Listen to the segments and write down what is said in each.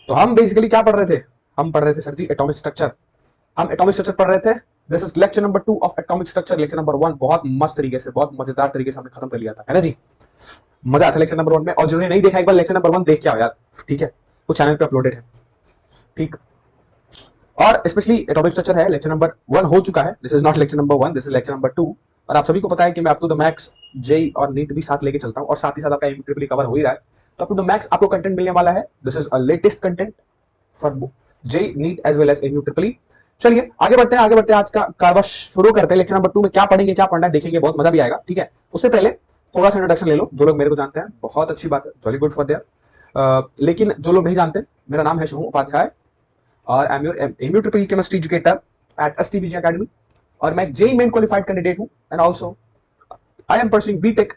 तो हम बेसिकली क्या पढ़ रहे थे? हम पढ़ रहे थे सर जी एटॉमिक स्ट्रक्चर। हम एटॉमिक स्ट्रक्चर पढ़ रहे थे। This is lecture number 2 of atomic structure. Lecture number 1 बहुत मस्त तरीके से, बहुत मजेदार तरीके से हमने खत्म कर लिया था, है ना जी। मजा आता है लेक्चर नंबर 1 में, और जिन्होंने नहीं देखा एक बार लेक्चर नंबर 1 देख के आओ यार, ठीक है, वो चैनल पे अपलोडेड है, ठीक। और स्पेशली एटॉमिक स्ट्रक्चर है, लेक्चर नंबर 1 हो चुका है। This is not lecture number 1, this is lecture number 2। और आप सभी को पता है कि मैं up to the max JEE और नीट भी साथ लेके चलता हूं, और साथ ही साथ आपका एमयू ट्रिपल कवर हो ही रहा है। तो अप टू द मैक्स आपको कंटेंट मिलने वाला है। This is a latest content for JEE NEET as well as MU triple. चलिए आगे बढ़ते हैं, आगे बढ़ते हैं, आज का कारवा शुरू करते हैं। लेक्चर नंबर 2 में क्या पढ़ेंगे, क्या पढ़ना है, देखेंगे, बहुत मजा भी आएगा, ठीक है। उससे पहले थोड़ा सा इंट्रोडक्शन ले लो। जो लोग मेरे को जानते हैं बहुत अच्छी बात है, जॉली गुड फॉर देयर। लेकिन जो लोग नहीं जानते, मेरा नाम है शुभम उपाध्याय, और I am your MU triple chemistry educator at STBG academy. और मैं जेई मेन क्वालिफाइड कैंडिडेट हूं, and also I am pursuing BTech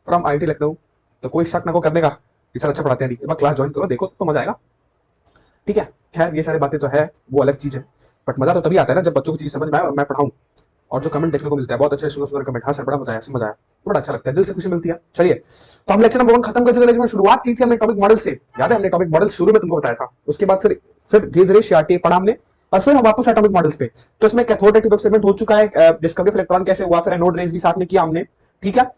from IIT Lucknow. तो कोई शक ना को करने का, ये सर अच्छा पढ़ाते हैं, एक बार क्लास ज्वाइन करो, देखो तो मजा आएगा, ठीक है। खैर ये सारी बातें तो है, वो अलग चीज है, बट मजा तो तभी आता है ना जब बच्चों को चीज समझ में आए और मैं पढ़ाऊं। और जो कमेंट देखने को मिलता है, बहुत अच्छे सुंदर सुंदर कमेंट, हाँ सर बड़ा मजा आया, समझ आया, बड़ा अच्छा लगता है, दिल से खुशी मिलती है। चलिए, तो हम लेक्चर नंबर 1 खत्म कर चुके। लेक्चर में शुरुआत की थी हमने टॉपिक मॉडल से, याद है? हमने टॉपिक मॉडल शुरू में तुमको बताया था। उसके बाद फिर धीरे धीरे सीआरटी पढ़ा हमने, और फिर हम वापस एटॉमिक मॉडल्स पे। तो इसमें कैथोड एक्टिव एक्सपेरिमेंट हो चुका है, डिस्कवरी ऑफ इलेक्ट्रॉन कैसे हुआ, फिर एनोड रेस भी साथ में किया हमने, ठीक है।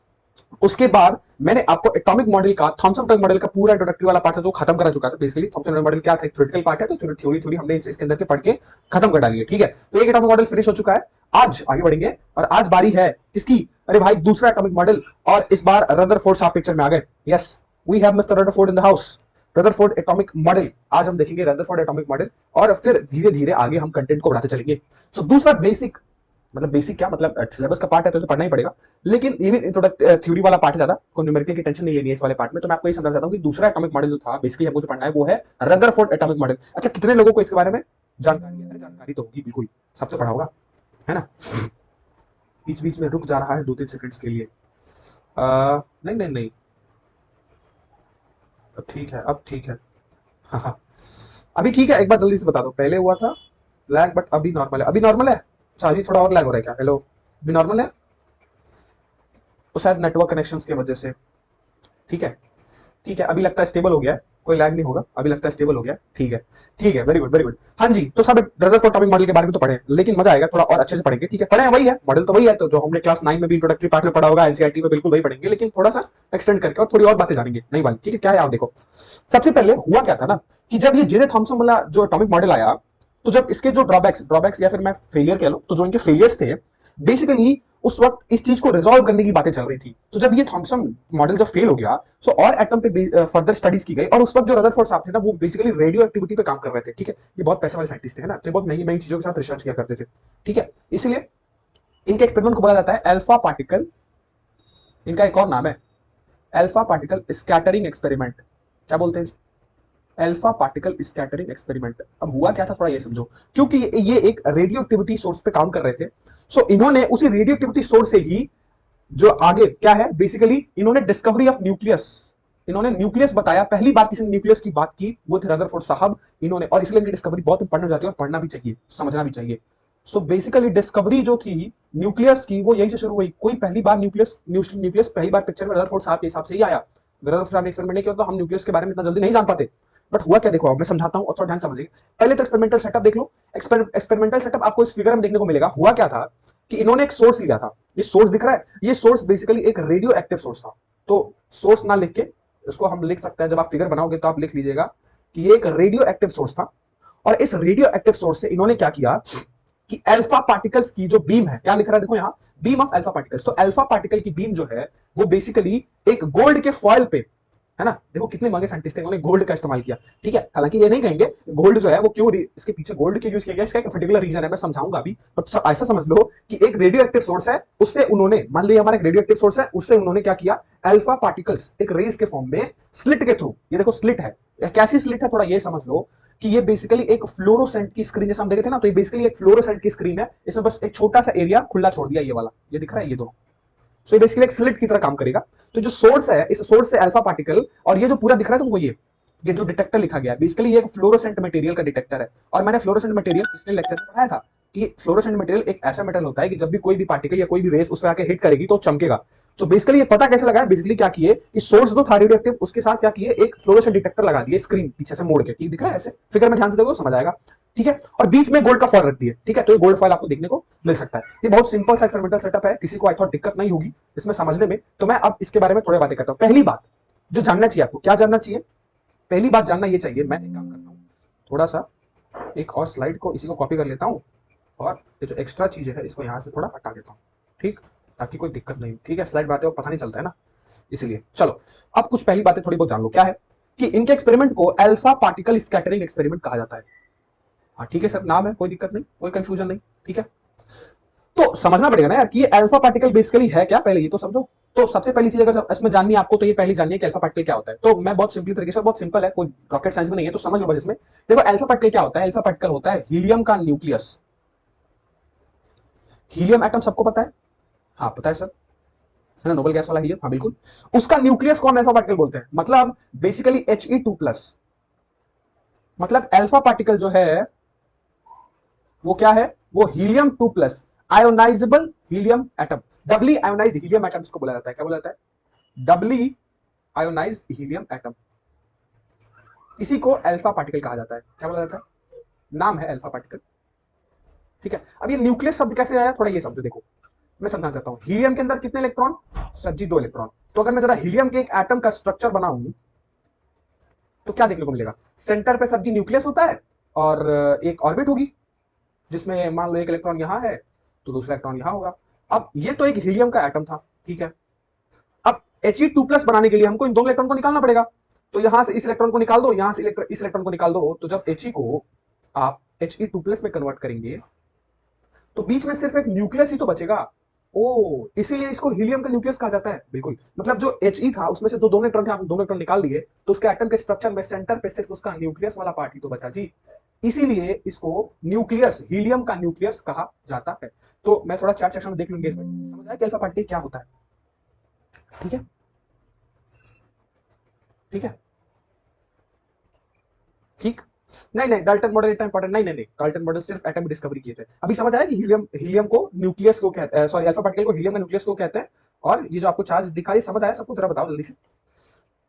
उसके बाद मैंने आपको एटॉमिक मॉडल का, थॉमसन एटॉमिक मॉडल का पूरा इंट्रोडक्टरी वाला पार्ट है जो खत्म करा चुका था। बेसिकली थॉमसन एटॉमिक मॉडल क्या था, एक थ्योरेटिकल पार्ट है, तो थ्योरी थ्योरी हमने इसके अंदर के पढ़ के खत्म कर डाली है, ठीक है। तो एक एटॉमिक मॉडल फिनिश हो चुका है। आज आगे बढ़ेंगे, और आज बारी है किसकी? अरे भाई, दूसरा एटॉमिक मॉडल, और इस बार रदरफोर्ड साहब पिक्चर में आ गए। Yes, we have Mister Rutherford in the house. Rutherford atomic model, आज हम देखेंगे रदरफोर्ड एटॉमिक मॉडल, और फिर धीरे धीरे आगे हम कंटेंट को बढ़ाते चलेंगे। सो दूसरा बेसिक, मतलब बेसिक क्या मतलब, सिलेबस का पार्ट है तो पढ़ना ही पड़ेगा, लेकिन ये भी इंट्रोडक्ट थ्योरी वाला पार्ट है, ज्यादा कोई न्यूमेरिकल की टेंशन नहीं लेनी है इस वाले पार्ट में। तो मैं आपको ये समझा चाहता हूं कि दूसरा एटॉमिक मॉडल जो था, बेसिकली हमको जो पढ़ना है वो है रदरफोर्ड एटॉमिक मॉडल। अच्छा, कितने लोगों को इसके बारे में जानकारी है? अरे जानकारी तो होगी बिल्कुल, सबसे पढ़ा होगा, है ना। बीच बीच में रुक जा रहा है 2-3 सेकंड्स के लिए। नहीं नहीं नहीं, अब ठीक है, अब ठीक है। हाँ हाँ, अभी ठीक है। एक बार जल्दी से बता दो, पहले हुआ था लैग, बट अभी नॉर्मल है, अभी नॉर्मल है। अच्छा, अभी थोड़ा और लैग हो रहा है क्या? हेलो, अभी नॉर्मल है? तो शायद नेटवर्क कनेक्शंस की वजह से, ठीक है। ठीक है, अभी लगता है स्टेबल हो गया है, कोई लैग नहीं होगा, अभी लगता है स्टेबल हो गया है, ठीक है। ठीक है, वेरी गुड वेरी गुड। हाँ जी, तो सब रदरफोर्ड एटॉमिक मॉडल के बारे में तो पढ़े, लेकिन मजा आएगा थोड़ा और अच्छे से पढ़ेंगे, ठीक है। पढ़े वही है मॉडल, तो वही है, तो जो हमने क्लास 9 में भी इंट्रोडक्टरी पार्ट में पढ़ा होगा, एनसीईआरटी में बिल्कुल वही पढ़ेंगे, लेकिन थोड़ा सा एक्सटेंड करके और थोड़ी और बातें जानेंगे नई वाली, ठीक है। क्या है आप देखो, सबसे पहले हुआ क्या था ना, कि जब ये जे थॉमसन वाला जो एटॉमिक मॉडल आया, तो जब इसके जो ड्रॉबैक्स या फिर मैं फेलियर कह लो, तो जो इनके फेलियर्स थे, बेसिकली उस वक्त इस चीज को रिजॉल्व करने की बातें चल रही थी। तो जब ये थॉमसन मॉडल जब फेल हो गया, सो और एटम पे फर्दर स्टडीज की गई, और उस वक्त जो रदरफोर्ड साहब थे ना, वो बेसिकली रेडियो एक्टिविटी पे काम कर रहे थे, ठीक है। ये बहुत पैसे वाले साइंटिस्ट थे, है ना, तो ये बहुत महंगी महंगी चीजों के साथ रिसर्च किया करते थे, ठीक है। इसलिए इनके एक्सपेरिमेंट को बोला जाता है अल्फा पार्टिकल, इनका एक और नाम है अल्फा पार्टिकल स्कैटरिंग एक्सपेरिमेंट। क्या बोलते हैं? Alpha particle scattering experiment. अब हुआ क्या था, थोड़ा ये समझो, क्योंकि ये एक रेडियो एक्टिविटी सोर्स पे काम कर रहे थे। सो इन्होंने उसी रेडियो एक्टिविटी सोर्स से ही जो आगे क्या है, बेसिकली इन्होंने डिस्कवरी ऑफ न्यूक्लियस, इन्होंने न्यूक्लियस बताया, पहली बार किसी ने न्यूक्लियस की बात की वो थे रदरफोर्ड साहब। इन्होंने, और इसलिए इनकी डिस्कवरी बहुत इंपॉर्टेंट हो जाती है, और पढ़ना भी चाहिए, समझना भी चाहिए। सो बेसिकली डिस्कवरी जो थी न्यूक्लियस की, वो यहीं से शुरू हुई। कोई पहली बार न्यूक्लियस न्यूक्लियस पहली बार पिक्चर में रदरफोर्ड साहब के हिसाब से ही आया। रदरफोर्ड साहब ने एक्सपेरिमेंट नहीं किया तो हम न्यूक्लियस के बारे में इतना जल्दी नहीं जान पाते। बट हुआ क्या, देखो अब मैं समझाता हूं और थोड़ा ध्यान समझिए। पहले तो एक्सपेरिमेंटल सेटअप देख लो। एक्सपेरिमेंटल सेटअप आपको इस फिगर में देखने को मिलेगा। हुआ क्या था कि इन्होंने एक सोर्स लिया था, ये सोर्स दिख रहा है, ये सोर्स बेसिकली एक रेडियो एक्टिव सोर्स था। तो सोर्स ना लिख के इसको हम लिख सकते हैं, जब आप फिगर बनाओगे तो आप लिख लीजिएगा कि ये एक रेडियो एक्टिव सोर्स था। और इस रेडियो एक्टिव सोर्स से इन्होंने क्या किया कि अल्फा पार्टिकल्स की जो बीम है, क्या लिख रहा है देखो यहां, बीम ऑफ अल्फा पार्टिकल्स। तो अल्फा पार्टिकल की बीम जो है वो बेसिकली एक गोल्ड के फॉयल पे, है ना। देखो कितने महंगे साइंटिस्ट थे, उन्होंने गोल्ड का इस्तेमाल किया, ठीक है। हालांकि ये नहीं कहेंगे गोल्ड जो है वो क्यों, इसके पीछे गोल्ड क्यों यूज किया गया, इसका एक पर्टिकुलर रीजन है, मैं समझाऊंगा अभी। बट ऐसा समझ लो कि एक रेडियो एक्टिव सोर्स है, उससे उन्होंने, मान लो हमारा एक रेडियो एक्टिव सोर्स है, उससे उन्होंने क्या किया, अल्फा पार्टिकल्स एक रेस के फॉर्म में स्लिट के थ्रू, ये देखो स्लिट है, कैसी स्लिट है, थोड़ा ये समझ लो कि ये बेसिकली एक फ्लोरोसेंट की स्क्रीन, जैसे हम देखे थे ना, तो ये बेसिकली एक फ्लोरोसेंट की स्क्रीन है। इसमें बस एक छोटा सा एरिया खुला छोड़ दिया, ये वाला, ये दिख रहा है, ये दोनों। सो ये बेसिकली एक स्लिट की तरह काम करेगा। तो जो सोर्स है, इस सोर्स से अल्फा पार्टिकल, और ये जो पूरा दिख रहा है तुमको, ये जो डिटेक्टर लिखा गया है, बेसिकली ये एक फ्लोरोसेंट मटेरियल का डिटेक्टर है। और मैंने फ्लोरोसेंट मटेरियल पिछले लेक्चर में पढ़ाया था, कि फ्लोरोसेंट मटेरियल एक ऐसा मेटल होता है कि जब भी कोई भी पार्टिकल या कोई भी रेस उस पर आके हिट करेगी तो चमकेगा। तो बेसिकली ये पता कैसे लगा है, बेसिकली क्या किए कि सोर्स जो था रेडियोएक्टिव उसके साथ क्या किए, एक फ्लोरोसेंट डिटेक्टर लगा दिए स्क्रीन पीछे से मोड़ के, ठीक दिख रहा है, ऐसे फिगर में ध्यान से देखो समझ आएगा। ठीक है, और बीच में गोल्ड का फॉयल रख दिए। ठीक है, तो ये गोल्ड फॉयल आपको देखने को मिल सकता है। ये बहुत सिंपल सा एक्सपेरिमेंटल सेटअप है, किसी को आई थॉट दिक्कत नहीं होगी इसमें समझने में। तो मैं अब इसके बारे में थोड़ी बातें करता हूं। पहली बात जो जानना चाहिए आपको, क्या जानना चाहिए, पहली बात जानना ये चाहिए, मैं एक काम करता हूँ, थोड़ा सा एक और स्लाइड को इसी को कॉपी कर लेता हूँ और ये जो एक्स्ट्रा चीजें है इसको यहाँ से थोड़ा हटा देता हूँ, ठीक, ताकि कोई दिक्कत नहीं। ठीक है, स्लाइड बनाते हो पता नहीं चलता है ना, इसलिए चलो अब कुछ पहली बातें थोड़ी बहुत जान लो। क्या है कि इनके एक्सपेरिमेंट को अल्फा पार्टिकल स्कैटरिंग एक्सपेरिमेंट कहा जाता है। हाँ ठीक है सर, नाम है, कोई दिक्कत नहीं, कोई कंफ्यूजन नहीं। ठीक है, तो समझना पड़ेगा ना यार कि ये अल्फा पार्टिकल बेसिकली है क्या, पहले ये तो समझो। तो सबसे पहली चीज अगर इसमें जाननी है आपको तो ये पहली जाननी है कि अल्फा पार्टिकल क्या होता है। तो मैं बहुत सिंपली तरीके से, बहुत सिंपल है, कोई रॉकेट साइंस में नहीं है, तो समझ लो बस इसमें। देखो अल्फा पार्टिकल क्या होता है, अल्फा पार्टिकल होता है हीलियम का न्यूक्लियस। हीलियम एटम सबको पता है, हाँ पता है सर, है ना, नोबल गैस वाला हीलियम, हाँ बिल्कुल। उसका न्यूक्लियस को हम अल्फा पार्टिकल बोलते हैं, मतलब बेसिकली He2+। मतलब अल्फा पार्टिकल जो है वो क्या है, वो He2+, ionisable helium atom, doubly ionised helium atom इसको बोला जाता है। क्या बोला जाता है, डबली आयोनाइज्ड हीलियम एटम, इसी को अल्फा पार्टिकल कहा जाता है। क्या बोला जाता है, नाम है अल्फा पार्टिकल। ठीक है, अब ये न्यूक्लियस शब्द कैसे आया, थोड़ा ये समझो। देखो मैं समझाना चाहता हूं, हीलियम के अंदर कितने इलेक्ट्रॉन, सर जी 2 इलेक्ट्रॉन। तो अगर मैं जरा हीलियम के एक एटम का स्ट्रक्चर बनाऊं तो क्या देखने को मिलेगा, सेंटर पे सर जी न्यूक्लियस होता है और एक ऑर्बिट होगी जिसमें मान लो एक इलेक्ट्रॉन यहां है तो दूसरा इलेक्ट्रॉन यहां होगा। अब ये तो एक हीलियम का एटम था, ठीक है। अब He2+ बनाने के लिए हमको इन दोनों इलेक्ट्रॉन को निकालना पड़ेगा। तो यहां से इस इलेक्ट्रॉन को निकाल दो, यहां से इस इलेक्ट्रॉन को निकाल दो, तो जब He को आप He2+ में कन्वर्ट करेंगे तो बीच में सिर्फ एक न्यूक्लियस ही तो बचेगा। ओ, इसीलिए इसको हीलियम का न्यूक्लियस कहा जाता है। बिल्कुल, मतलब जो He था उसमें से जो दोनों इलेक्ट्रॉन थे, आप दोनों इलेक्ट्रॉन निकाल दिए तो उसके एटम के स्ट्रक्चर में सेंटर पे सिर्फ उसका न्यूक्लियस वाला पार्ट ही तो बचा जी। इसीलिए इसको न्यूक्लियस, हीलियम का न्यूक्लियस कहा जाता है। तो मैं थोड़ा चैट सेक्शन में देख लूंगी, इसमें समझ आया कि अल्फा पार्टिकल क्या होता है। ठीक है, ठीक है, ठीक। नहीं नहीं, डाल्टन मॉडल इतना इंपॉर्टेंट नहीं, नहीं नहीं, डाल्टन मॉडल सिर्फ एटम डिस्कवरी किए थे। अभी समझ आया कि हीलियम, हीलियम को न्यूक्लियस को कहते हैं, सॉरी अल्फा पार्टिकल को हीलियम का न्यूक्लियस को कहते हैं। और ये जो आपको चार्ज दिखाई, समझ आया सबको, जरा बताओ जल्दी से,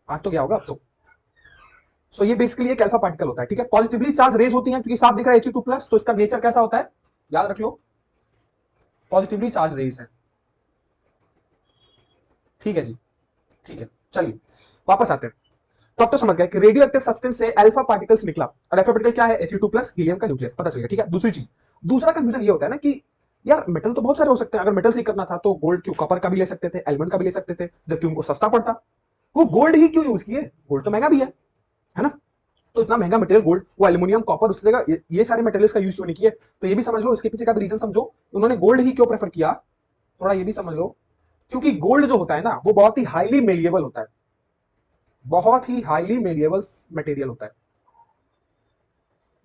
आ तो गया होगा अब तो। सो ये बेसिकली एक अल्फा पार्टिकल होता है। ठीक है, पॉजिटिवली चार्ज रेज होती है, क्योंकि साफ दिख रहा है He2+, तो इसका नेचर कैसा होता है, याद रख लो, पॉजिटिवली चार्ज रेज है। ठीक है जी, ठीक है, चलिए वापस आते हैं। तो अब तो समझ गए कि रेडियो एक्टिव सब्सटेंस से अल्फा पार्टिकल्स निकला, और अल्फा पार्टिकल क्या है, He2+, हीलियम का न्यूक्लियस, पता चल गया। ठीक है, दूसरी चीज, दूसरा कंफ्यूजन ये होता है ना कि यार मेटल तो बहुत सारे हो सकते हैं, अगर मेटल से ही करना था तो गोल्ड क्यों, कॉपर का भी ले सकते थे, एल्मंड का भी ले सकते थे, जबकि उनको सस्ता पड़ता। वो गोल्ड ही क्यों यूज किए, गोल्ड तो महंगा भी है ना। तो इतना महंगा मटेरियल गोल्ड, वो एल्यूमिनियम कॉपर, उसकी जगह ये सारे मटेरियल्स का यूज क्यों नहीं किए। तो ये भी समझ लो, इसके पीछे का भी रीजन समझो, उन्होंने गोल्ड ही क्यों प्रेफर किया, थोड़ा ये भी समझ लो। क्योंकि गोल्ड जो होता है ना वो बहुत ही हाईली मेलिएबल होता है, बहुत ही हाईली मेलिएबल मटेरियल होता है।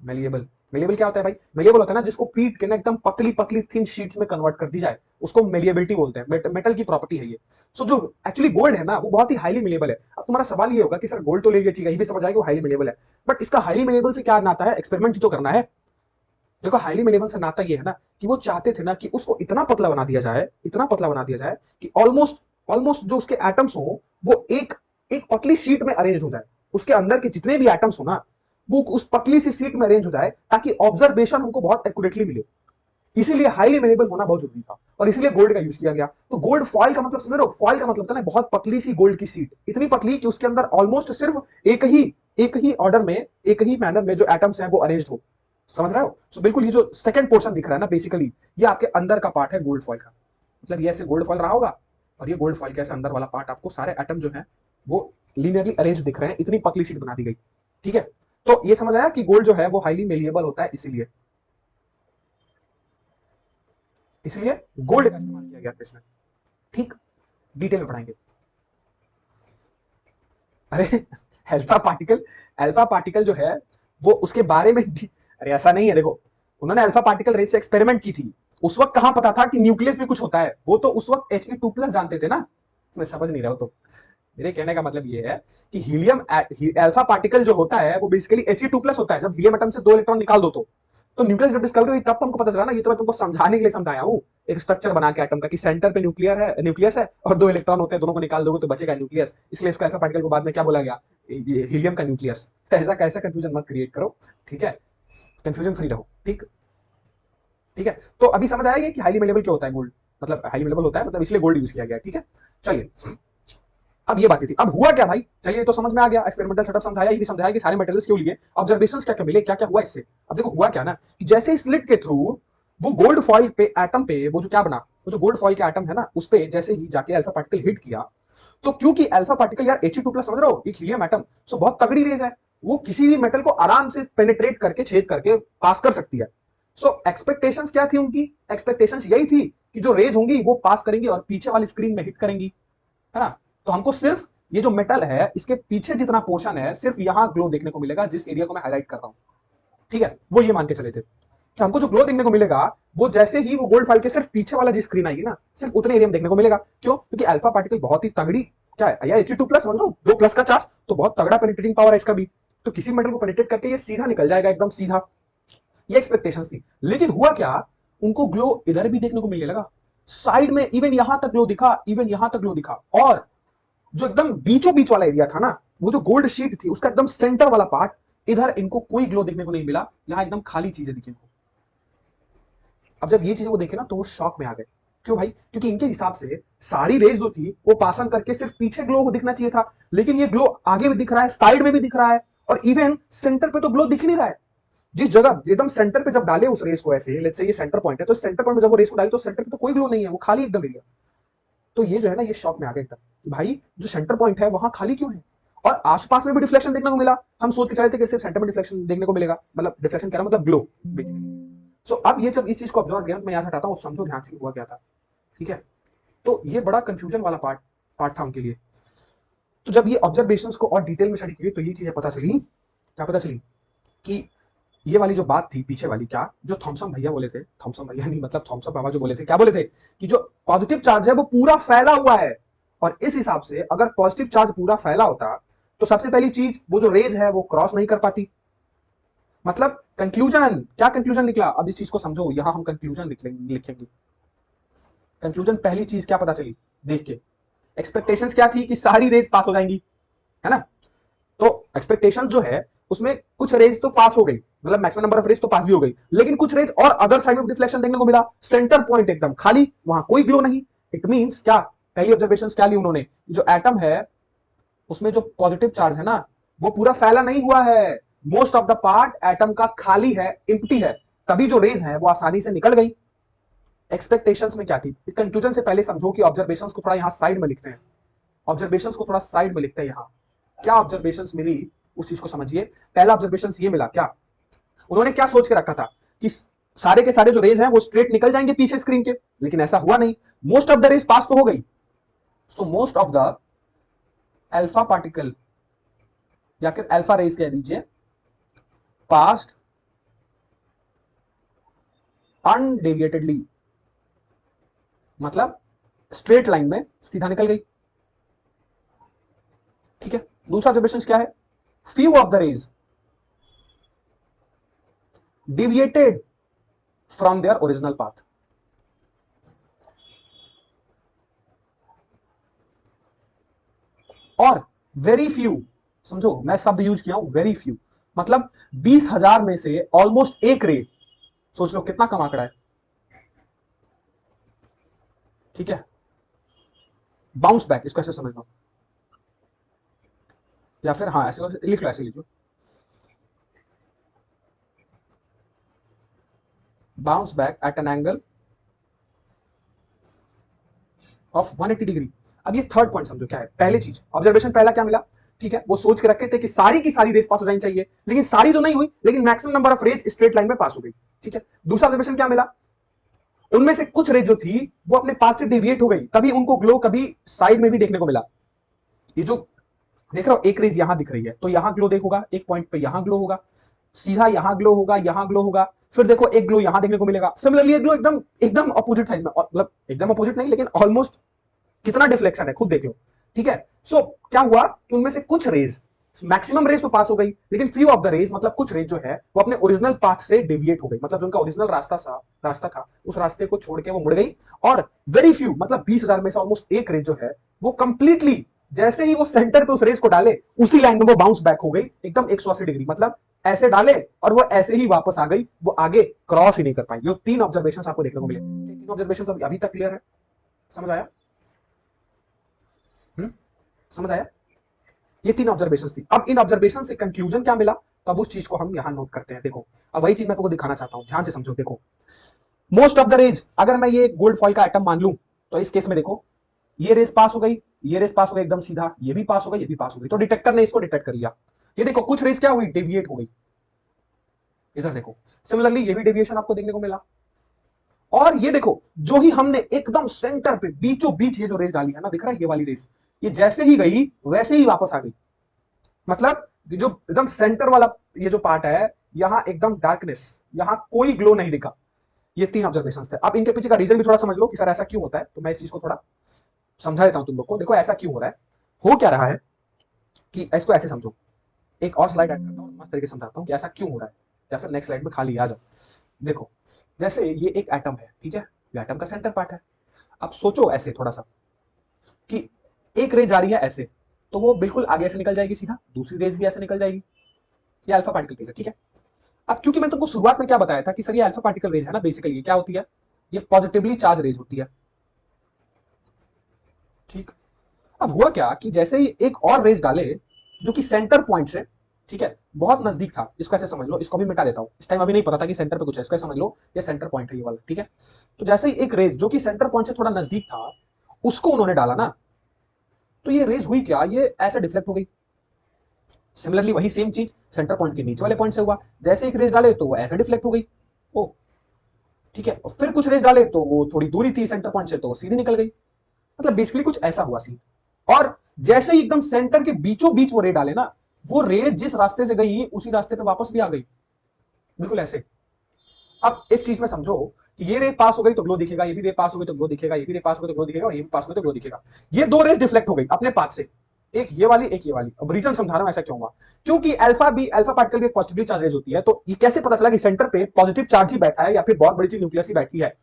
मेलिएबल, मेलिएबल क्या होता है भाई, मेलिएबल होता है ना जिसको पीट के ना एकदम पतली पतली थिन शीट्स में कन्वर्ट कर दी जाए, उसको मेलिएबिलिटी बोलते हैं। मेटल की प्रॉपर्टी है ये। सो जो एक्चुअली गोल्ड है ना वो बहुत ही हाईली मेलिएबल है। अब तुम्हारा सवाल ये होगा कि सर गोल्ड तो ले लिया, ठीक है, ये भी समझ आएगा वो हाईली मेलिएबल है, बट इसका हाईली मेलिएबल से क्या नाता है, एक्सपेरिमेंट ही तो करना है। देखो हाईली मेलिएबल से नाता ये है ना कि वो चाहते थे ना कि उसको इतना पतला बना दिया जाए, इतना पतला बना दिया जाए कि ऑलमोस्ट ऑलमोस्ट जो उसके एटम्स हो वो एक एक पतली शीट में अरेंज हो जाए, उसके अंदर के जितने भी एटम्स हो ना वो उस पतली सी शीट में अरेंज हो जाए, ताकि ऑब्जर्वेशन हमको बहुत एक्यूरेटली मिले। इसीलिए हाईली मेलेबल होना बहुत जरूरी था, और इसीलिए गोल्ड का यूज किया गया। तो गोल्ड फॉइल का मतलब समझ रहे हो, फॉइल का मतलब था ना बहुत पतली सी गोल्ड की शीट, इतनी पतली कि उसके अंदर ऑलमोस्ट सिर्फ एक ही ऑर्डर में, एक ही मैनर में जो एटम्स हैं वो अरेंज हो। समझ रहे हो। सो बिल्कुल ये जो सेकंड पोर्शन दिख रहा है ना, बेसिकली ये आपके अंदर का पार्ट है गोल्ड फॉइल का। मतलब ये ऐसे गोल्ड फॉइल रहा होगा, और ये गोल्ड फॉइल के ऐसे अंदर वाला पार्ट, आपको सारे एटम जो है वो लीनियरली अरेंज दिख रहे हैं, इतनी पतली शीट बना दी गई। ठीक है, तो ये समझ आया कि गोल्ड जो है वो हाईली मेलिएबल होता है, इसलिए गोल्ड का इस्तेमाल किया गया था इसमें। ठीक, डिटेल में पढ़ाएंगे। अरे अल्फा पार्टिकल जो है वो उसके बारे में अरे ऐसा नहीं है, देखो उन्होंने अल्फा पार्टिकल रेट से एक्सपेरिमेंट की थी, उस वक्त कहां पता था कि न्यूक्लियस भी कुछ होता है, वो तो उस वक्त He2+ जानते थे ना। मैं समझ नहीं रहा हूं, तो मेरे कहने का मतलब ये है कि हीलियम अल्फा पार्टिकल जो होता है वो बेसिकली He2+ होता है। जब हीलियम एटम से 2 इलेक्ट्रॉन निकाल दो तो न्यूक्लियस जब डिस्कवरी हुई तब तुमको पता चला ना, ये तो मैं तुमको समझाने के लिए समझाया हूूं, एक स्ट्रक्चर बना के एटम का कि सेंटर पे न्यूक्लियस है और 2 इलेक्ट्रॉन होते हैं, दोनों को निकाल दोगे तो बचेगा न्यूक्लियस, इसलिए इसको अल्फा पार्टिकल को बाद में क्या बोला गया, हीलियम का न्यूक्लियस। ऐसा कैसा कंफ्यूजन मत क्रिएट करो, ठीक है, कंफ्यूजन फ्री रहो, ठीक ठीक है। तो अभी समझ आएगा कि हाईली मेलेबल क्या होता है गोल्ड, मतलब हाईली मेलेबल होता है, मतलब इसलिए गोल्ड यूज किया गया, ठीक है। चलिए अब ये बातें थी, अब हुआ क्या भाई, चलिए तो समझ में आ गया, एक्सपेरिमेंटल सेटअप समझाया, ये भी समझाया कि सारे मटेरियल्स क्यों लिए, ऑब्जर्वेशंस क्या क्या मिले, क्या क्या हुआ इससे। अब देखो हुआ क्या ना कि जैसे स्लिट के थ्रू वो गोल्ड फॉइल पे एटम पे वो जो क्या बना, वो जो गोल्ड फॉइल के एटम है ना, उस पे जैसे ही जाके अल्फा पार्टिकल हिट किया, तो क्योंकि अल्फा पार्टिकल यार He2+ समझ रहे हो, एक हीलियम एटम, सो बहुत तगड़ी रेज है, वो किसी भी मेटल को आराम से पेनिट्रेट करके, छेद करके पास कर सकती है। सो एक्सपेक्टेशंस क्या थी उनकी, एक्सपेक्टेशंस यही थी कि जो रेज होंगी वो पास करेंगी और पीछे वाली स्क्रीन में हिट करेंगी, है ना। तो हमको सिर्फ ये जो मेटल है इसके पीछे जितना पोर्शन है सिर्फ यहां ग्लो देखने को मिलेगा, जिस एरिया को मैं हाईलाइट कर रहा हूं, ठीक है। वो ये मान के चले थे कि हमको जो ग्लो देखने को मिलेगा वो जैसे ही वो गोल्ड फाइल के सिर्फ पीछे वाला जो स्क्रीन आएगी ना, सिर्फ उतने एरिया में देखने को मिलेगा। क्यों? क्योंकि अल्फा पार्टिकल बहुत ही तगड़ी क्या है या He2+ समझ लो, 2+ का चार्ज, तो बहुत तगड़ा पेनिट्रेटिंग पावर है इसका भी, तो किसी मेटल को पेनिट्रेट करके ये सीधा निकल जाएगा, एकदम सीधा। ये एक्सपेक्टेशंस थी, लेकिन हुआ क्या, उनको ग्लो इधर भी देखने को मिलने लगा, साइड में इवन यहां तक ग्लो दिखा, इवन यहां तक ग्लो दिखा, और जो एकदम बीचों बीच वाला एरिया था ना, वो जो गोल्ड शीट थी उसका एकदम सेंटर वाला पार्ट, इधर इनको कोई ग्लो देखने को नहीं मिला, यहां एकदम खाली चीजें दिखी इनको। अब जब ये चीजें वो देखे ना तो वो शॉक में आ गए। क्यों भाई? क्योंकि इनके हिसाब से सारी रेज जो थी वो पास ऑन करके सिर्फ पीछे ग्लो को दिखना चाहिए था, लेकिन ये ग्लो आगे भी दिख रहा है, साइड में भी दिख रहा है, और इवन सेंटर पे तो ग्लो दिख नहीं रहा है। जिस जगह एकदम सेंटर पे जब डाले उस रेस को, ऐसे लेट्स से ये सेंटर पॉइंट है, तो सेंटर पॉइंट में जब वो रेस को डाली तो सेंटर पे तो कोई ग्लो नहीं है, वो खाली एकदम एरिया। तो ये जो है ना, ये शॉक में आ गया एकदम, भाई जो सेंटर पॉइंट है वहां खाली क्यों है, और आसपास में भी डिफ्लेक्शन देखने को मिला। हम सोच के चले थे कि सिर्फ सेंटर में डिफ्लेक्शन देखने को मिलेगा, मतलब डिफ्लेक्शन कह रहा मतलब ग्लो बेसिकली। सो अब ये जब इस चीज को ऑब्जर्व किया, मैं यहां से हटाता हूं, समझो ध्यान से हुआ क्या था, ठीक है। तो ये बड़ा कंफ्यूजन वाला पार्ट था उनके लिए। तो जब ये ऑब्जर्वेशंस को और डिटेल में स्टडी की तो ये चीजें पता चली, क्या पता चली कि ये वाली जो बात थी पीछे वाली, क्या जो थॉमसन भैया बोले थे, थॉमसन भैया नहीं मतलब थॉमसन बाबा जो बोले थे, क्या बोले थे कि जो पॉजिटिव चार्ज है वो पूरा फैला हुआ है, और इस हिसाब से अगर पॉजिटिव चार्ज पूरा फैला होता तो सबसे पहली चीज वो जो रेज है वो क्रॉस नहीं कर पाती। मतलब कंक्लूजन, क्या कंक्लूजन निकला, अब इस चीज को समझो, यहां हम कंक्लूजन लिखेंगे। कंक्लूजन पहली चीज क्या पता चली देख के, एक्सपेक्टेशंस क्या थी कि सारी रेज पास हो जाएंगी, है ना। तो एक्सपेक्टेशन जो है उसमें कुछ रेज तो पास हो गई, मतलब मैक्सिमम नंबर ऑफ रेज तो पास भी हो गई, लेकिन कुछ रेज और अदर साइड में डिफ्लेक्शन देखने को मिला, सेंटर पॉइंट एकदम खाली, वहां कोई ग्लो नहीं। इट मींस क्या, पहली ऑब्जर्वेशन क्या ली उन्होंने, जो एटम है उसमें जो पॉजिटिव चार्ज है ना वो पूरा फैला नहीं हुआ है, most of the part atom का खाली है, इंप्टी है, तभी जो रेज है वो आसानी से निकल गई। एक्सपेक्टेशंस में क्या थी, कंक्लूजन से पहले समझो कि ऑब्जर्वेशंस को थोड़ा यहां साइड में लिखते हैं, ऑब्जर्वेशंस को थोड़ा साइड में लिखते हैं यहां। क्या ऑब्जर्वेशंस मिली उस चीज को समझिए। पहला ऑब्जर्वेशन ये मिला, क्या उन्होंने क्या सोच के रखा था कि सारे के सारे जो रेज हैं वो स्ट्रेट निकल जाएंगे पीछे स्क्रीन के, लेकिन ऐसा हुआ नहीं, मोस्ट ऑफ द रेज पास तो हो गई। So most of the alpha particle या फिर अल्फा रेज कह दीजिए, पास्ड अनडेविएटेडली, मतलब स्ट्रेट लाइन में सीधा निकल गई, ठीक है। दूसरा ऑब्जर्वेशन क्या है, few of the rays deviated from their original path। और वेरी फ्यू, समझो मैं शब्द यूज किया हूं वेरी फ्यू, मतलब 20,000 में से ऑलमोस्ट एक रे, सोच लो कितना कम आंकड़ा है, ठीक है। बाउंस बैक, इसको ऐसे समझ लो, या फिर हाँ ऐसे लिख लो, ऐसे लिख लो, bounce back at an angle of 180 degree. अब ये थर्ड पॉइंट समझो क्या है, पहली चीज ऑब्जर्वेशन पहला क्या मिला, ठीक है, वो सोच के रखे थे कि सारी की सारी रेस पास हो जानी चाहिए, लेकिन सारी तो नहीं हुई, लेकिन maximum number of rays straight line में पास हो गई, ठीक है। दूसरा ऑब्जर्वेशन क्या मिला, उनमें से कुछ रेज जो थी वो अपने पाथ से डेविएट हो गई, तभी उनको ग्लो कभी साइड में भी देखने को मिला। ये जो देख रहा हो एक रेज यहां दिख रही है, तो यहां ग्लो देखोगा, एक पॉइंट पे यहां ग्लो होगा, सीधा यहां ग्लो होगा, यहां ग्लो होगा, फिर देखो एक ग्लो यहां देखने को मिलेगा, सिमिलरली एक ग्लो एकदम एकदम अपोजिट साइड में, मतलब एकदम अपोजिट नहीं लेकिन ऑलमोस्ट, कितना डिफ्लेक्शन है खुद देख लो, ठीक है। सो क्या हुआ कि उनमें से कुछ रेज मैक्सिमम रेस तो पास हो गई, लेकिन फ्यू ऑफ द रेस मतलब कुछ रेस जो है वो अपने ओरिजिनल पाथ से डेविएट हो गई, मतलब जो उनका ओरिजिनल रास्ता था उस रास्ते को छोड़ के वो मुड़ गई। और वेरी फ्यू मतलब 20,000 में से ऑलमोस्ट एक रेस जो है वो कंप्लीटली जैसे ही वो सेंटर पे उस रेस को डाले उसी लाइन में वो बाउंस बैक हो गई एकदम 180 डिग्री, मतलब ऐसे डाले और वो ऐसे ही वापस आ गई, वो आगे क्रॉस ही नहीं कर पाई। ये 3 ऑब्जर्वेशन आपको देखने को मिले। 3 ऑब्जर्वेशन अभी तक क्लियर है? समझ आया? समझ आया? ये 3 ऑब्जर्वेशंस थी। अब इन ऑब्जर्वेशन से कंक्लूजन क्या मिला, तो अब उस चीज को हम यहां नोट करते हैं। देखो अब वही चीज मैं आपको दिखाना चाहता हूं, ध्यान से समझो। देखो मोस्ट ऑफ द रेज, अगर मैं ये गोल्ड फॉइल का एटम मान लूं तो इस केस में देखो ये रेस पास हो गई, ये रेस पास हो गई एकदम सीधा, ये भी पास हो गई, ये भी पास हो गई, तो डिटेक्टर ने इसको डिटेक्ट कर लिया। ये देखो कुछ रेस क्या हुई, डेविएट हो गई। इधर देखो सिमिलरली ये भी डेविएशन आपको देखने को मिला। और ये देखो जो ही हमने एकदम सेंटर पे बीचों बीच ये जो रेस डाली है ना, दिख रहा है ये वाली रेस, ये जैसे ही गई वैसे ही वापस आ गई। मतलब जो एकदम सेंटर वाला ये जो पार्ट है यहां एकदम डार्कनेस, यहां कोई ग्लो नहीं दिखा। ये 3 ऑब्जर्वेशन थे। अब इनके पीछे का रीजन भी थोड़ा समझ लो कि सर ऐसा क्यों होता है, तो मैं इस चीज को थोड़ा समझा देता हूं तुम लोग को। देखो ऐसा क्यों हो रहा है, हो क्या रहा है कि इसको ऐसे समझो। एक और स्लाइड ऐड करता हूं, मस्त तरीके से समझाता हूं कि ऐसा क्यों हो रहा है, या फिर नेक्स्ट स्लाइड में खाली आ जाओ। देखो जैसे ये एक एटम है, ठीक है, ये एटम का सेंटर पार्ट है। अब सोचो ऐसे थोड़ा सा कि एक रे जा रही है ऐसे, तो वो बिल्कुल आगे से निकल जाएगी सीधा, दूसरी रेस भी ऐसे निकल जाएगी। ये अल्फा पार्टिकल रेस है, ठीक है। अब क्योंकि मैं तुमको शुरुआत में क्या बताया था कि सर ये अल्फा पार्टिकल रेस है ना, बेसिकली ये क्या होती है, ये पॉजिटिवली चार्ज रेस होती है, ठीक। अब हुआ क्या कि जैसे ही एक और रेस डाले जो कि सेंटर पॉइंट से, ठीक है, बहुत नजदीक था, इसको ऐसे समझ लो, इसको भी मिटा देता हूं, इस टाइम अभी नहीं पता था कि सेंटर पे कुछ है, इसको समझ लो ये सेंटर पॉइंट है ये वाला, ठीक है। तो जैसे ही एक रेस जो कि सेंटर पॉइंट से थोड़ा नजदीक था उसको उन्होंने डाला ना, तो ये रेस हुई क्या, ये ऐसे डिफ्लेक्ट हो गई। सिमिलरली वही सेम चीज सेंटर पॉइंट के नीचे वाले पॉइंट से हुआ, जैसे एक रेस डाले तो वो ऐसे डिफ्लेक्ट हो गई। ओ ठीक है, फिर कुछ रेस डाले तो वो थोड़ी दूरी थी सेंटर पॉइंट से तो वो सीधी निकल गई। मतलब बेसिकली कुछ ऐसा हुआ सीन। और जैसे ही एकदम सेंटर के बीचों बीच वो रे डाले ना, वो रे जिस रास्ते से गई उसी रास्ते पे वापस भी आ गई, बिल्कुल ऐसे। अब इस चीज में समझो कि ये रे पास हो गई तो ग्लो दिखेगा, ये भी रे पास हो गई तो ग्लो दिखेगा, ये भी रे पास हो गई तो ग्लो दिखेगा, और ये भी पास हो गई तो ग्लो दिखेगा। ये दो रेस डिफ्लेक्ट हो गई अपने पाथ से, एक ये वाली एक ये वाली। अब रीजन समझा रहा हूं ऐसा क्यों हुआ, क्योंकि अल्फा पार्टिकल भी एक पॉजिटिवली चार्ज होती है, तो ये कैसे पता चला कि सेंटर पे पॉजिटिव चार्ज ही बैठा है या फिर बहुत बड़ी चीज न्यूक्लियस ही बैठी है।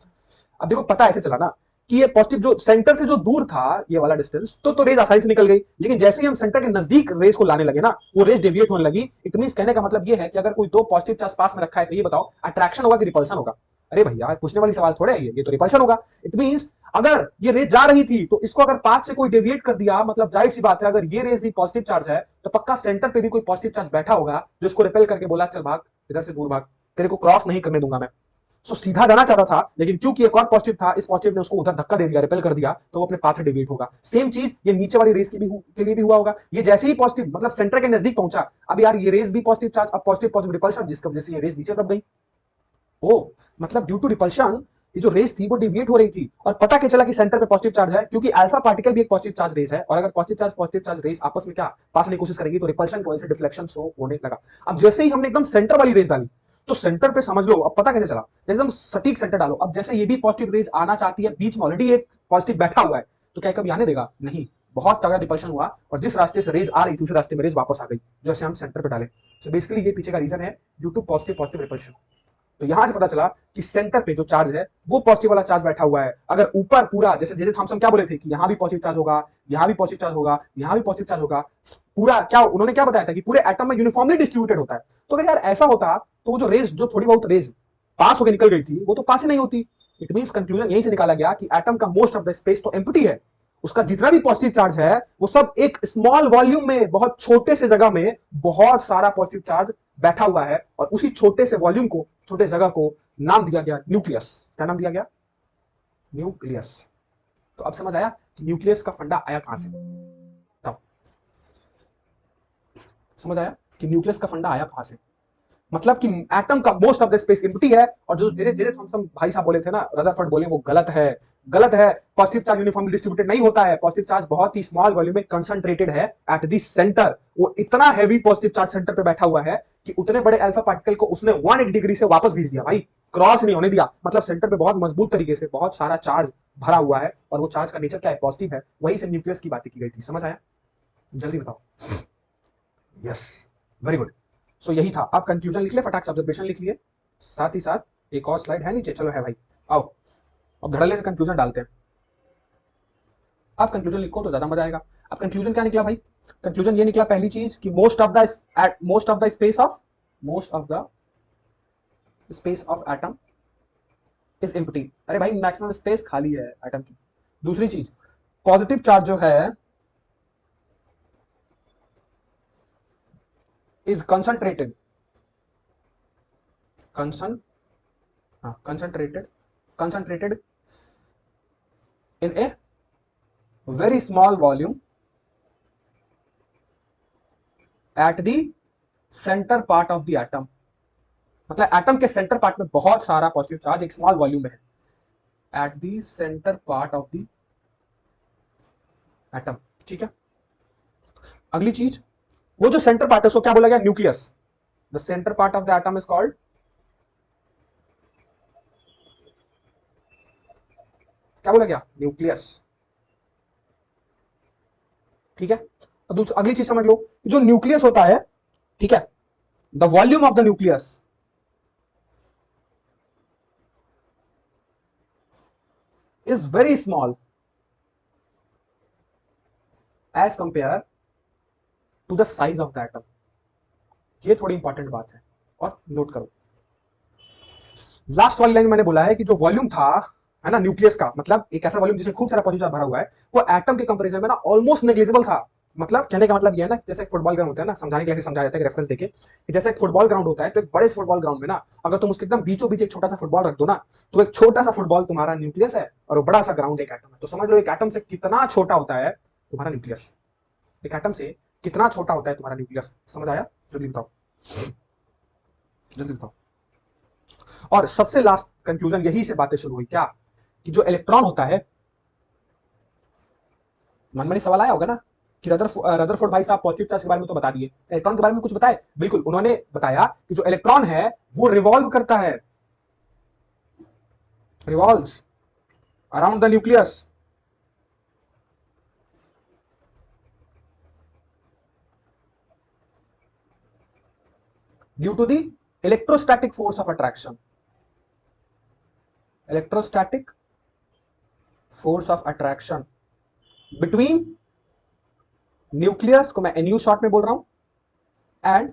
अब देखो पता ऐसे चला ना कि ये पॉजिटिव जो सेंटर से जो दूर था ये वाला डिस्टेंस, तो रेस आसानी से निकल गई, लेकिन जैसे ही हम सेंटर के नजदीक रेस को लाने लगे ना, वो रेस डेविएट होने लगी। इट मींस कहने का मतलब ये है कि अगर कोई दो पॉजिटिव चार्ज पास में रखा है तो ये बताओ अट्रैक्शन होगा कि रिपल्शन होगा? अरे भैया पूछने वाली सवाल थोड़े है, ये तो रिपल्शन होगा। इट मींस अगर ये रेस जा रही थी तो इसको अगर पाथ से कोई डेविएट कर दिया, मतलब जाहिर सी बात है अगर ये रेस भी पॉजिटिव चार्ज है तो पक्का सेंटर पे भी कोई पॉजिटिव चार्ज बैठा होगा जो इसको रिपेल करके बोला चल भाग इधर से दूर भाग, तेरे को क्रॉस नहीं करने दूंगा मैं। सो सीधा जाना चाहता था, लेकिन क्योंकि एक और पॉजिटिव था, इस पॉजिटिव ने उसको उधर धक्का दे दिया, रिपेल कर दिया, तो वो अपने पाथ से डेविएट होगा। सेम चीज ये नीचे वाली रेस के लिए भी हुआ होगा। ये जैसे ही पॉजिटिव मतलब सेंटर के नजदीक पहुंचा, अब यार ये रेस भी पॉजिटिव चार्ज, अब पॉजिटिव पॉजिटिव रिपल्शन, जिसकी वजह से ये रेस नीचे दब गई। ओ मतलब ड्यू टू रिपल्शन ये जो रेस थी वो डिविएट हो रही थी। और पता क्या चला कि सेंटर पे पॉजिटिव चार्ज है, क्योंकि अल्फा पार्टिकल भी एक पॉजिटिव चार्ज रेस है, और अगर पॉजिटिव चार्ज रेस आपस में क्या पास करने की कोशिश करेंगी तो रिपल्शन की वजह से डिफ्लेक्शन शो होने लगा। अब जैसे ही हमने एकदम सेंटर वाली रेस डाली तो सेंटर पे समझ लो, अब पता कैसे चला, जैसे एकदम सटीक सेंटर डालो, अब जैसे ये भी पॉजिटिव रेस आना चाहती है, बीच में ऑलरेडी एक पॉजिटिव बैठा हुआ है, तो क्या कभी आने देगा? नहीं। बहुत तगड़ा डिपल्शन हुआ और जिस रास्ते से रेस आ रही थी उस रास्ते में रेस वापस आ गई, जैसे हम सेंटर पे डाले। तो बेसिकली ये पीछे का रीजन है ड्यू टू पॉजिटिव रिपल्शन। तो यहां से पता चला कि सेंटर पे जो चार्ज है वो पॉजिटिव वाला चार्ज बैठा हुआ है। अगर ऊपर पूरा जैसे जैसे थॉमसन क्या बोले थे कि यहां भी पॉजिटिव चार्ज होगा, यहां भी पॉजिटिव चार्ज होगा, यहां भी पॉजिटिव चार्ज होगा, पूरा क्या उन्होंने क्या बताया था कि पूरे एटम में यूनिफॉर्मली डिस्ट्रीब्यूटेड होता है। तो अगर यार ऐसा होता तो वो जो रेस जो थोड़ी बहुत रेस पास होकर निकल गई थी वो तो पास ही नहीं होती। इट मींस कंक्लूजन यहीं से निकाला गया कि एटम का मोस्ट ऑफ द स्पेस तो एम्प्टी है, उसका जितना भी पॉजिटिव चार्ज है वो सब एक स्मॉल वॉल्यूम में, बहुत छोटे से जगह में बहुत सारा पॉजिटिव चार्ज बैठा हुआ है, और उसी छोटे से वॉल्यूम को, छोटे जगह को नाम दिया गया न्यूक्लियस। क्या नाम दिया गया? न्यूक्लियस। तो अब समझ आया कि न्यूक्लियस का फंडा आया कहां से? तब समझ आया कि न्यूक्लियस का फंडा आया कहां से। मतलब कि एटम का most of the space empty है, और जो धीरे धीरे थॉमसन भाई साहब बोले थे ना, रदरफोर्ड बोले वो गलत है, गलत है। पॉजिटिव चार्ज यूनिफॉर्मली डिस्ट्रीब्यूटेड नहीं होता है, पॉजिटिव चार्ज बहुत ही स्मॉल वॉल्यूम में कंसंट्रेटेड है एट द सेंटर। वो इतना हैवी पॉजिटिव चार्ज सेंटर पे बैठा हुआ है कि उतने बड़े अल्फा पार्टिकल को उसने 180 डिग्री से वापस भेज दिया भाई, क्रॉस नहीं होने दिया। मतलब सेंटर पे बहुत मजबूत तरीके से बहुत सारा चार्ज भरा हुआ है, और वो चार्ज का नेचर क्या है? पॉजिटिव है। वही से न्यूक्लियस की बात की गई थी। समझ आया? जल्दी बताओ। Yes, very good. सो यही था। आप कंक्लूजन लिख ले, फटाक से ऑब्जर्वेशन लिख लिए, साथ ही साथ एक और स्लाइड है नीचे। चलो है भाई, आओ अब धड़ल्ले से कंक्लूजन डालते हैं। आप कंक्लूजन लिखो तो ज्यादा मजा आएगा। अब कंक्लूजन क्या निकला भाई? कंक्लूजन ये निकला, पहली चीज कि most of the space of atom is empty. अरे भाई मैक्सिमम स्पेस खाली है एटम की। दूसरी चीज, पॉजिटिव चार्ज जो है इज कंसंट्रेटेड, कंसन हाँ concentrated in a very small volume at the centre part of the atom. मतलब एटम के सेंटर पार्ट में बहुत सारा पॉजिटिव चार्ज एक स्मॉल वॉल्यूम में है, at the centre part of the atom. ठीक है, अगली चीज, वो जो सेंटर पार्ट है उसको क्या बोला गया? Nucleus. The centre part of the atom is called, क्या बोला गया? न्यूक्लियस। ठीक है, अगली चीज समझ लो, जो न्यूक्लियस होता है, ठीक है, the volume of the nucleus is very small as compare to the size of the atom. ये थोड़ी इंपॉर्टेंट बात है और नोट करो। लास्ट वाली लाइन मैंने बोला है कि जो वॉल्यूम था, है ना, न्यूक्लियस का, मतलब एक ऐसा वॉल्यूम जिसमें खूब सारा पॉजिटिव चार्ज भरा हुआ है, वो एटम के कंपैरिजन में ना ऑलमोस्ट नेग्लिजिबल था। मतलब कहने का मतलब ये है ना, जैसे एक फुटबॉल ग्राउंड होता है ना, समझाने के लिए समझाया जाता है, रेफरेंस देके कि जैसे एक फुटबॉल ग्राउंड होता है, तो एक बड़े फुटबॉल ग्राउंड में ना अगर तुम उसके एकदम बीचों बीच एक छोटा सा फुटबॉल रख दो ना, तो एक छोटा सा फुटबॉल तुम्हारा न्यूक्लियस है और वो बड़ा सा ग्राउंड एक एटम है। तो समझ लो एक एटम से कितना छोटा होता है तुम्हारा न्यूक्लियस। एक एटम से कितना छोटा होता है तुम्हारा न्यूक्लियस। समझ आया? जल्दी बताओ, जल्दी बताओ। और सबसे लास्ट कंक्लूजन यही से बातें शुरू हुई, क्या? कि जो इलेक्ट्रॉन होता है, मन में सवाल आया होगा ना कि रदरफोर्ड भाई साहब पॉजिटिव चार्ज के बारे में तो बता दिए, इलेक्ट्रॉन के बारे में कुछ बताए? बिल्कुल, उन्होंने बताया कि जो इलेक्ट्रॉन है वो रिवॉल्व करता है, revolves around the nucleus due to the electrostatic force of attraction. Electrostatic force of attraction between nucleus, को मैं एनयू शॉर्ट में बोल रहा हूं, एंड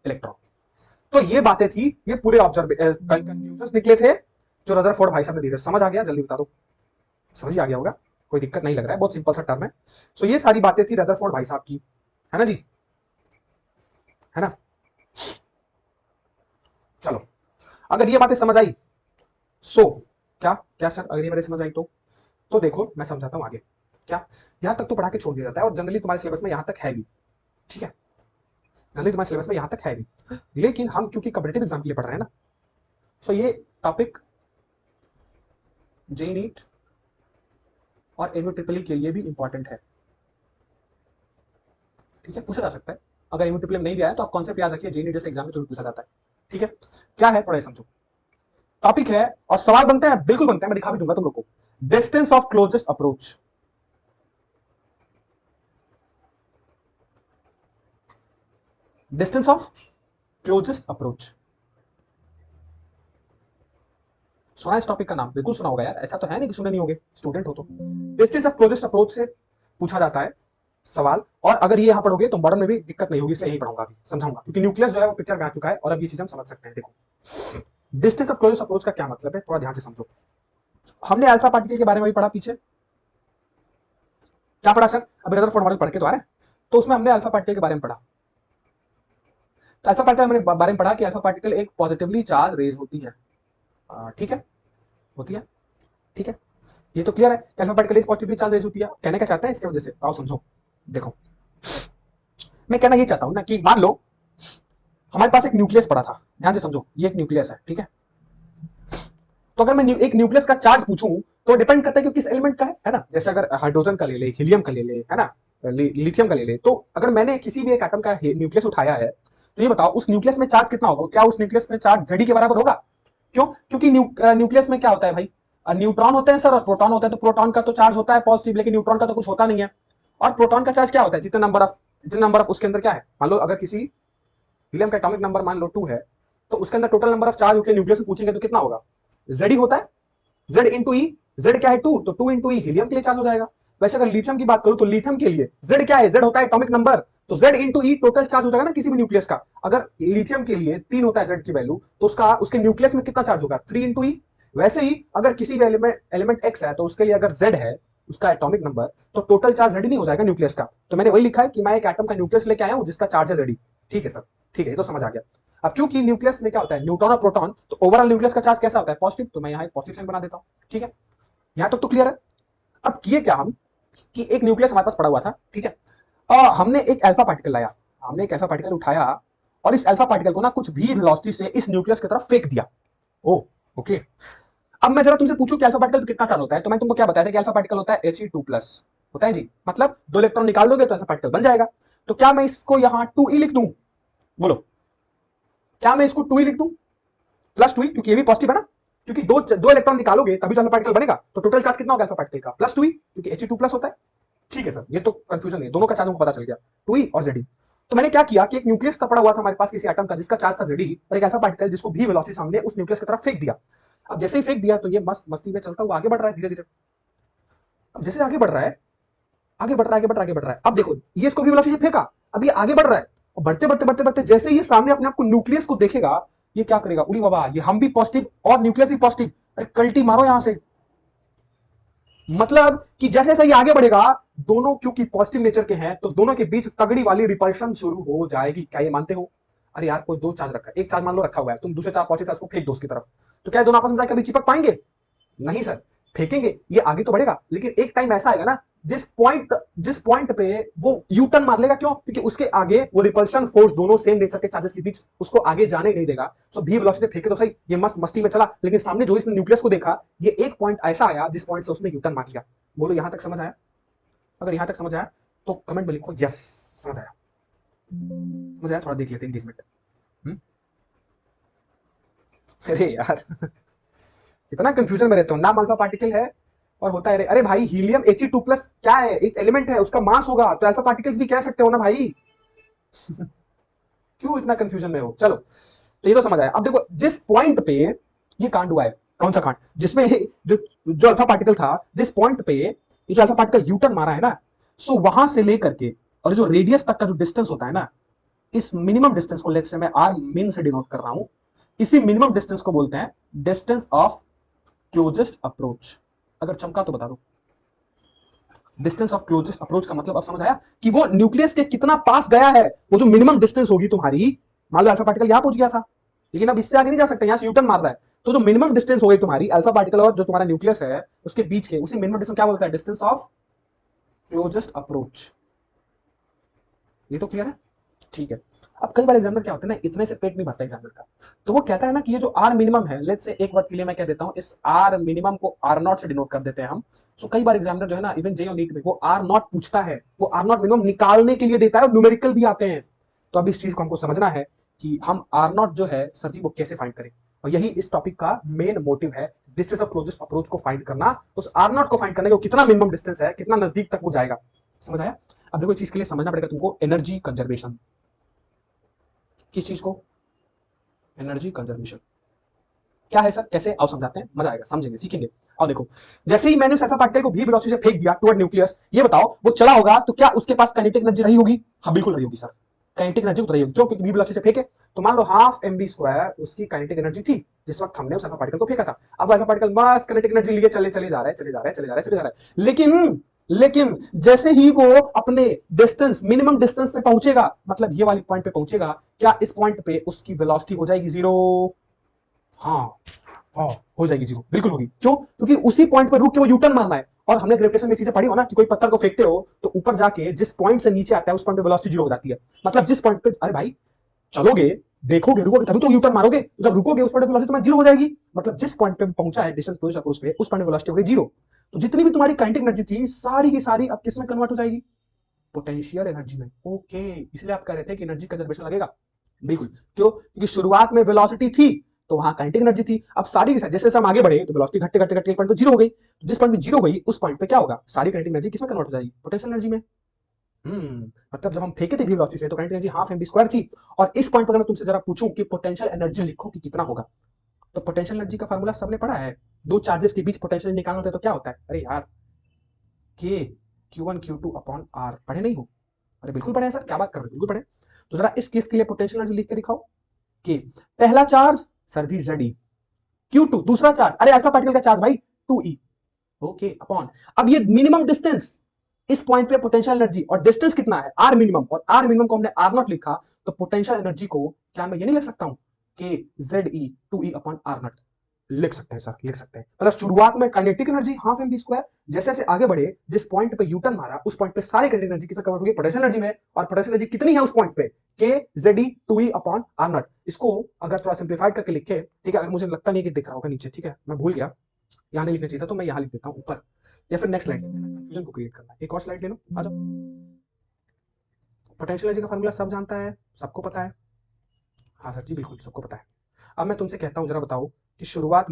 इलेक्ट्रॉन। तो ये बातें थी, ये पूरे कंक्लूजन निकले थे जो रदरफोर्ड भाई साहब ने दिए थे। समझ आ गया? जल्दी बता दो। समझ ही आ गया होगा, कोई दिक्कत नहीं लग रहा है, बहुत सिंपल सा टर्म है। सो ये सारी बातें थी रदरफोर्ड भाई साहब की, है ना जी, है ना? चलो, अगर ये बातें समझ आई, सो क्या क्या सर, अगर ये बातें समझ आई तो देखो मैं समझाता हूं आगे। क्या यहां तक तो पढ़ा के छोड़ दिया जाता है और जनरली तुम्हारे सिलेबस में यहां तक है भी, ठीक है, जनरली तुम्हारे सिलेबस में यहां तक है भी, लेकिन हम क्योंकि कॉम्पिटिटिव एग्जाम के लिए पढ़ रहे हैं ना, सो ये टॉपिक जे नीट और एमयू ट्रिपल ई के लिए भी इंपॉर्टेंट है। ठीक है, पूछा जा सकता है, अगर एमयू ट्रिपल ई में नहीं भी आया तो आप कॉन्सेप्ट याद रखिए, जे नीट जैसे एग्जाम में जरूर पूछा जाता है। ठीक है, क्या है थोड़ा समझो। टॉपिक है और सवाल बनते हैं, बिल्कुल बनते हैं, मैं दिखा भी दूंगा तुम लोग को। Distance of closest approach, distance of closest approach, सुना इस टॉपिक का नाम? बिल्कुल सुना होगा यार, ऐसा तो है नहीं कि सुने नहीं होगे, स्टूडेंट हो तो। डिस्टेंस ऑफ क्लोजेस्ट अप्रोच से पूछा जाता है सवाल, और अगर ये यहां पढ़ोगे तो मॉडर्न में भी दिक्कत नहीं होगी, इसलिए यही पढ़ाऊंगा, अभी समझाऊंगा, क्योंकि न्यूक्लियस जो है वो पिक्चर में आ चुका है और अब ये चीज हम समझ सकते हैं। देखो, डिस्टेंस ऑफ क्लोजेस्ट अप्रोच का क्या मतलब है, थोड़ा ध्यान से समझो। हमने अल्फा पार्टिकल के बारे में भी पढ़ा पीछे, क्या पढ़ा सर? अभी रदरफोर्ड मॉडल पढ़ के तो आ रहे हैं, तो उसमें हमने अल्फा पार्टिकल के बारे में पढ़ा। तो अल्फा पार्टिकल हमने बारे में पढ़ा कि अल्फा पार्टिकल एक पॉजिटिवली चार्ज रेज होती है, ठीक है, होती है, ठीक है, ये तो क्लियर है कि alpha particle is positively charge rays होती है। कहने का चाहते हैं इसके वजह से, आओ समझो। देखो, मैं कहना ये चाहता हूं ना कि मान लो हमारे पास एक न्यूक्लियस पड़ा था, ध्यान से समझो, ये एक न्यूक्लियस है, ठीक है, तो अगर मैं एक न्यूक्लियस का चार्ज पूछूं तो डिपेंड करता है कि किस एलिमेंट का है ना, जैसे अगर हाइड्रोजन का ले ले, हीलियम का ले ले, है ना, लिथियम का ले ले, तो अगर मैंने किसी भी एक एटम का न्यूक्लियस उठाया है, तो ये बताओ उस न्यूक्लियस में चार्ज कितना होगा? क्या उस न्यूक्लियस में चार्ज जेडी के बराबर होगा? क्यों? क्योंकि न्यूक्लियस में क्या होता है भाई, न्यूट्रॉन होते हैं सर और प्रोटॉन होता है, तो प्रोटॉन का तो चार्ज होता है पॉजिटिव, लेकिन न्यूट्रॉन का तो कुछ होता नहीं है। और प्रोटॉन का चार्ज क्या होता है? जितने नंबर ऑफ इतने नंबर ऑफ, उसके अंदर क्या है, मान लो अगर किसी हीलियम का एटॉमिक नंबर मान लो 2 है, तो उसके अंदर टोटल नंबर ऑफ चार्ज के न्यूक्लियस में पूछेंगे तो कितना होगा, जेड ही होता है, जेड इंटू ई, जेड क्या है 2, तो 2 इंटू ई हीलियम के लिए चार्ज हो जाएगा। वैसे अगर लिथियम की बात करूं तो लिथियम के लिए जेड क्या है, जेड होता है एटॉमिक नंबर, तो जेड इंटू ई टोटल चार्ज हो जाएगा ना किसी भी न्यूक्लियस का। अगर लिथियम के लिए 3 होता है जेड की वैल्यू, तो उसका उसके न्यूक्लियस में कितना चार्ज होगा, 3 इंटू ई। वैसे ही अगर किसी भी एलिमेंट एक्स है, तो उसके लिए अगर जेड है उसका एटॉमिक नंबर, तो टोटल चार्ज जेड नहीं हो जाएगा न्यूक्लियस का। तो मैंने वही लिखा है कि मैं एक एटम का न्यूक्लियस लेके आया हूं जिसका चार्ज है जेड। ठीक है सर, ठीक है, ये तो समझ आ गया। अब क्योंकि न्यूक्लियस में क्या होता है, न्यूट्रॉन और प्रोटॉन, तो ओवरऑल न्यूक्लियस का चार्ज कैसा होता है, पॉजिटिव, तो मैं यहाँ एक पॉजिटिव साइन बना देता हूँ। ठीक है, यहां तक तो क्लियर है। अब किए क्या हम, कि एक न्यूक्लियस हमारे पास पड़ा हुआ था, ठीक है, हमने एक अल्फा पार्टिकल लाया, हमने एक अल्फा पार्टिकल उठाया और इस अल्फा पार्टिकल को ना कुछ भी वेलोसिटी से इस न्यूक्लियस की तरफ फेंक दिया। ओ ओके। अब मैं जरा तुमसे पूछूं कि अल्फा पार्टिकल कितना चार्ज होता है, तो मैं तुमको क्या बताया था कि अल्फा पार्टिकल होता है He2+ होता है जी, मतलब 2 इलेक्ट्रॉन निकाल दोगे तो अल्फा पार्टिकल बन जाएगा। तो क्या मैं इसको यहां 2e लिख दूं, बोलो, क्या मैं इसको 2e लिख दूं, प्लस 2e, क्योंकि ये भी पॉजिटिव है ना, क्योंकि दो इलेक्ट्रॉन निकालोगे तभी तो अल्फा पार्टिकल बनेगा, तो टोटल चार्ज कितना होगा अल्फा पार्टिकल का, प्लस 2e, क्योंकि He2+ होता है। ठीक है सर, ये तो कंफ्यूजन नहीं, दोनों का चार्ज हमको पता चल गया, 2e और Ze। तो मैंने क्या किया कि एक न्यूक्लियस पड़ा हुआ था हमारे पास किसी एटम का जिसका चार्ज था Ze, और एक अल्फा पार्टिकल जिसको भी वेलोसिटी से हमने उस न्यूक्लियस की तरफ फेंक दिया। अब जैसे ही फेंक दिया तो ये मस्त मस्ती में चलता हुआ आगे बढ़ रहा है धीरे धीरे। अब जैसे आगे बढ़ रहा है, आगे बढ़ रहा है, आगे बढ़ रहा है, आगे बढ़ रहा है, अब देखो ये इसको भी वेलोसिटी से फेंका, अब ये आगे बढ़ रहा है, और बढ़ते बढ़ते बढ़ते बढ़ते जैसे ये सामने अपने आप को न्यूक्लियस को देखेगा, ये क्या करेगा, उड़ी बाबा, ये हम भी पॉजिटिव और न्यूक्लियस भी पॉजिटिव, अरे कल्टी मारो यहां से। मतलब कि जैसे जैसे ये आगे बढ़ेगा, दोनों क्योंकि पॉजिटिव नेचर के हैं, तो दोनों के बीच तगड़ी वाली रिपल्शन शुरू हो जाएगी। क्या ये मानते हो? अरे यार, कोई दो चार्ज रखा है, एक चार्ज मान लो रखा हुआ है, तुम दूसरे चार्ज पॉजिटिव चार्ज को फेंक दो उसकी तरफ, तो क्या दोनों आपस में जाकर कभी चिपक पाएंगे? नहीं सर, फेंकेंगे, ये आगे तो बढ़ेगा, लेकिन एक टाइम ऐसा आएगा ना जिस पॉइंट पे वो यू टर्न मार लेगा। क्यों? क्योंकि उसके आगे वो रिपल्शन फोर्स दोनों सेम नेचर के चार्जेस के बीच उसको आगे जाने नहीं देगा। सो भी वेलोसिटी फेंके तो सही, ये मस्त मस्ती में चला, लेकिन सामने जो इसने न्यूक्लियस को देखा, ये एक पॉइंट ऐसा आया जिस पॉइंट से उसने यू टर्न मार लिया। बोलो यहां तक समझ आया? अगर यहां तक समझ आया तो कमेंट में लिखो यस समझ आया। समझ आया? थोड़ा देख लेते हैं एंगेजमेंट। अरे यार इतना कंफ्यूजन में रहता हूँ, नाम अल्फा पार्टिकल है और होता है, अरे भाई हीलियम He2+ क्या है, एक एलिमेंट है, उसका मास होगा, तो अल्फा पार्टिकल्स भी कह सकते हो ना भाई। क्यों इतना कंफ्यूजन में हो? चलो, तो ये तो समझ आया। अब देखो जिस पॉइंट पे ये कांड हुआ है, कौन सा कांड, जिसमें जो जो अल्फा पार्टिकल था, जिस पॉइंट पे ये जो अल्फा पार्टिकल यूटर्न मारा है ना, सो वहां से लेकर के और जो रेडियस तक का जो डिस्टेंस होता है ना, इस मिनिमम डिस्टेंस को लेट्स से मैं आर मिन से डिनोट कर रहा हूं, इसी मिनिमम डिस्टेंस को बोलते हैं डिस्टेंस ऑफ क्लोजेस्ट अप्रोच। अगर चमका तो बता दो, डिस्टेंस ऑफ क्लोजेस्ट अप्रोच का मतलब अब समझ आया कि वो न्यूक्लियस के कितना पास गया है, वो जो मिनिमम डिस्टेंस होगी तुम्हारी, मान लो अल्फा पार्टिकल यहां पहुंच गया था, लेकिन अब इससे आगे नहीं जा सकता, यहां से यूटर्न मार रहा है, तो जो मिनिमम डिस्टेंस हो गई तुम्हारी अल्फा पार्टिकल और जो तुम्हारा न्यूक्लियस है उसके बीच के, उसी मिनिमम डिस्टेंस क्या बोलता है, डिस्टेंस ऑफ क्लोजेस्ट अप्रोच। ये तो क्लियर है? ठीक है। अब कई बार एग्जामिनर क्या होता है ना, इतने से पेट नहीं भरता एग्जामिनर का, तो वो कहता है ना कि ये जो आर मिनिमम है, लेट्स से एक वर्ड के लिए मैं कह देता हूं, इस आर मिनिमम को आर नॉट से डिनोट कर देते हैं हम। सो कई बार एग्जामिनर जो है ना, इवन जेईई और नीट में, वो आर नॉट पूछता है, वो आर नॉट मिनिमम निकालने के लिए देता है, और न्यूमेरिकल भी आते हैं। तो अब इस चीज को हमको समझना है कि हम आर नॉट जो है सर जी वो कैसे फाइंड करें, और यही इस टॉपिक का मेन मोटिव है, डिस्टेंस ऑफ क्लोजेस्ट अप्रोच को फाइंड करना, उस आर नॉट को फाइंड करने का कितना मिनिमम डिस्टेंस है, कितना नजदीक तक वो जाएगा। समझ आया? अब देखो चीज के लिए समझना पड़ेगा तुमको एनर्जी कंजर्वेशन। किस चीज को? एनर्जी कंजर्वेशन क्या है सर, कैसे, आओ समझाते हैं, मजा आएगा, समझेंगे, सीखेंगे। और देखो, जैसे ही मैंने उस अल्फा पार्टिकल को भी वेलोसिटी से फेंक दिया टुवर्ड न्यूक्लियस, ये बताओ वो चला होगा तो क्या उसके पास काइनेटिक एनर्जी रही होगी? हाँ बिल्कुल रही होगी सर, काइनेटिक एनर्जी उतरी होगी। क्यों? क्योंकि भी वेलोसिटी से फेंके, तो मान लो हाफ mv² उसकी काइनेटिक एनर्जी थी जिस वक्त हमने उस अल्फा पार्टिकल को फेंका था। अब अल्फा पार्टिकल मस्त काइनेटिक एनर्जी लिए चले चले जा रहा है, चले जा रहा है, चले जा रहा है, चले जा रहा है, लेकिन जैसे ही वो अपने डिस्टेंस, मिनिमम डिस्टेंस पे पहुंचेगा, मतलब ये वाली पॉइंट पे पहुंचेगा, क्या इस पॉइंट पे उसकी वेलोसिटी हो जाएगी जीरो? हाँ, हाँ हो जाएगी जीरो, बिल्कुल होगी। क्यों? क्योंकि उसी पॉइंट पर रुक के वो यूटर्न मारना है। और हमने ग्रेविटेशन में चीजें पढ़ी हो ना कि कोई पत्थर को फेंकते हो तो ऊपर जाके जिस पॉइंट से नीचे आता है उस पॉइंट पे वेलोसिटी जीरो हो जाती है। मतलब जिस पॉइंट पे, अरे भाई चलोगे, देखोगे, रुकोगे तभी तो यूटर्न मारोगे, जब रुकोगे उस पॉइंट पे वेलोसिटी तुम्हारी जीरो हो जाएगी। मतलब जिस पॉइंट पे पहुंचा है डिस्टेंस क्लोज अप्रोच पे, उस पॉइंट पे वेलोसिटी हो गई जीरो। तो जितनी भी तुम्हारी काइनेटिक एनर्जी थी सारी की सारी अब किस में कन्वर्ट हो जाएगी? पोटेंशियल एनर्जी में। ओके, इसलिए आप कह रहे थे कि एनर्जी कंजर्वेशन लगेगा। बिल्कुल। क्यों? क्योंकि शुरुआत में वेलोसिटी थी तो वहां काइनेटिक एनर्जी थी, अब सारी जैसे जैसे हम आगे बढ़े तो वेलोसिटी घटते घटते घटते एक पॉइंट पे जीरो हो गई, तो जिस पॉइंट पे जीरो गई उस पॉइंट पे क्या होगा, सारी काइनेटिक एनर्जी किसमें कन्वर्ट हो जाएगी? पोटेंशियल एनर्जी में। मतलब जब हम फेंके थे भी वेलोसिटी से तो kinetic energy half m v square थी। और इस पॉइंट पर अगर मैं तुमसे जरा पूछूं कि पोटेंशियल एनर्जी लिखो कि कितना होगा, तो पोटेंशियल एनर्जी का फार्मूला सबने पढ़ा है। दो चार्जेस के बीच पोटेंशियल निकालना होता है तो क्या होता है, अरे यार, के Q1 Q2 अपॉन आर, पढ़े नहीं हो? अरे बिल्कुल पढ़े सर, क्या बात कर रहे हो, बिल्कुल पढ़े। तो जरा इस केस के लिए पोटेंशियल एनर्जी लिख के दिखाओ। के पहला चार्ज सर जी Ze, Q2 दूसरा चार्ज, अरे अल्फा पार्टिकल का चार्ज भाई 2e, ओके अपॉन, अब ये मिनिमम डिस्टेंस, इस पॉइंट पे पोटेंशियल एनर्जी और डिस्टेंस कितना है आर मिनिमम, और आर मिनिमम को हमने आर नॉट लिखा, तो पोटेंशियल एनर्जी को क्या मैं ये नहीं लिख सकता हूं कि Ze 2e upon are not, लिख सकते हैं सर, लिख सकते हैं। मतलब शुरुआत में kinetic energy half m v square, जैसे जैसे आगे बढ़े जिस पॉइंट पे यूटर्न मारा उस पॉइंट पे सारी काइनेटिक एनर्जी किसमें कन्वर्ट होगी, पोटेंशियल एनर्जी में। और पोटेंशियल एनर्जी कितनी है उस पॉइंट पे, के Ze 2e upon are not. इसको अगर थोड़ा सिंप्लीफाइड करके लिखे, ठीक है, अगर मुझे लगता नहीं कि दिख रहा होगा नीचे, ठीक है, मैं भूल गया यहाँ नहीं लिखना चाहिए था, तो मैं यहाँ लिख देता हूँ ऊपर, या फिर नेक्स्ट स्लाइड लेते हैं, कंफ्यूजन को क्रिएट करना है। एक और स्लाइड ले लो, आ जाओ। पोटेंशियल एनर्जी का फॉर्मूला सब जानता है, सबको पता है? हाँ सर जी बिल्कुल सबको पता है। अब मैं तुमसे कहता हूँ जरा बताओ कि शुरुआत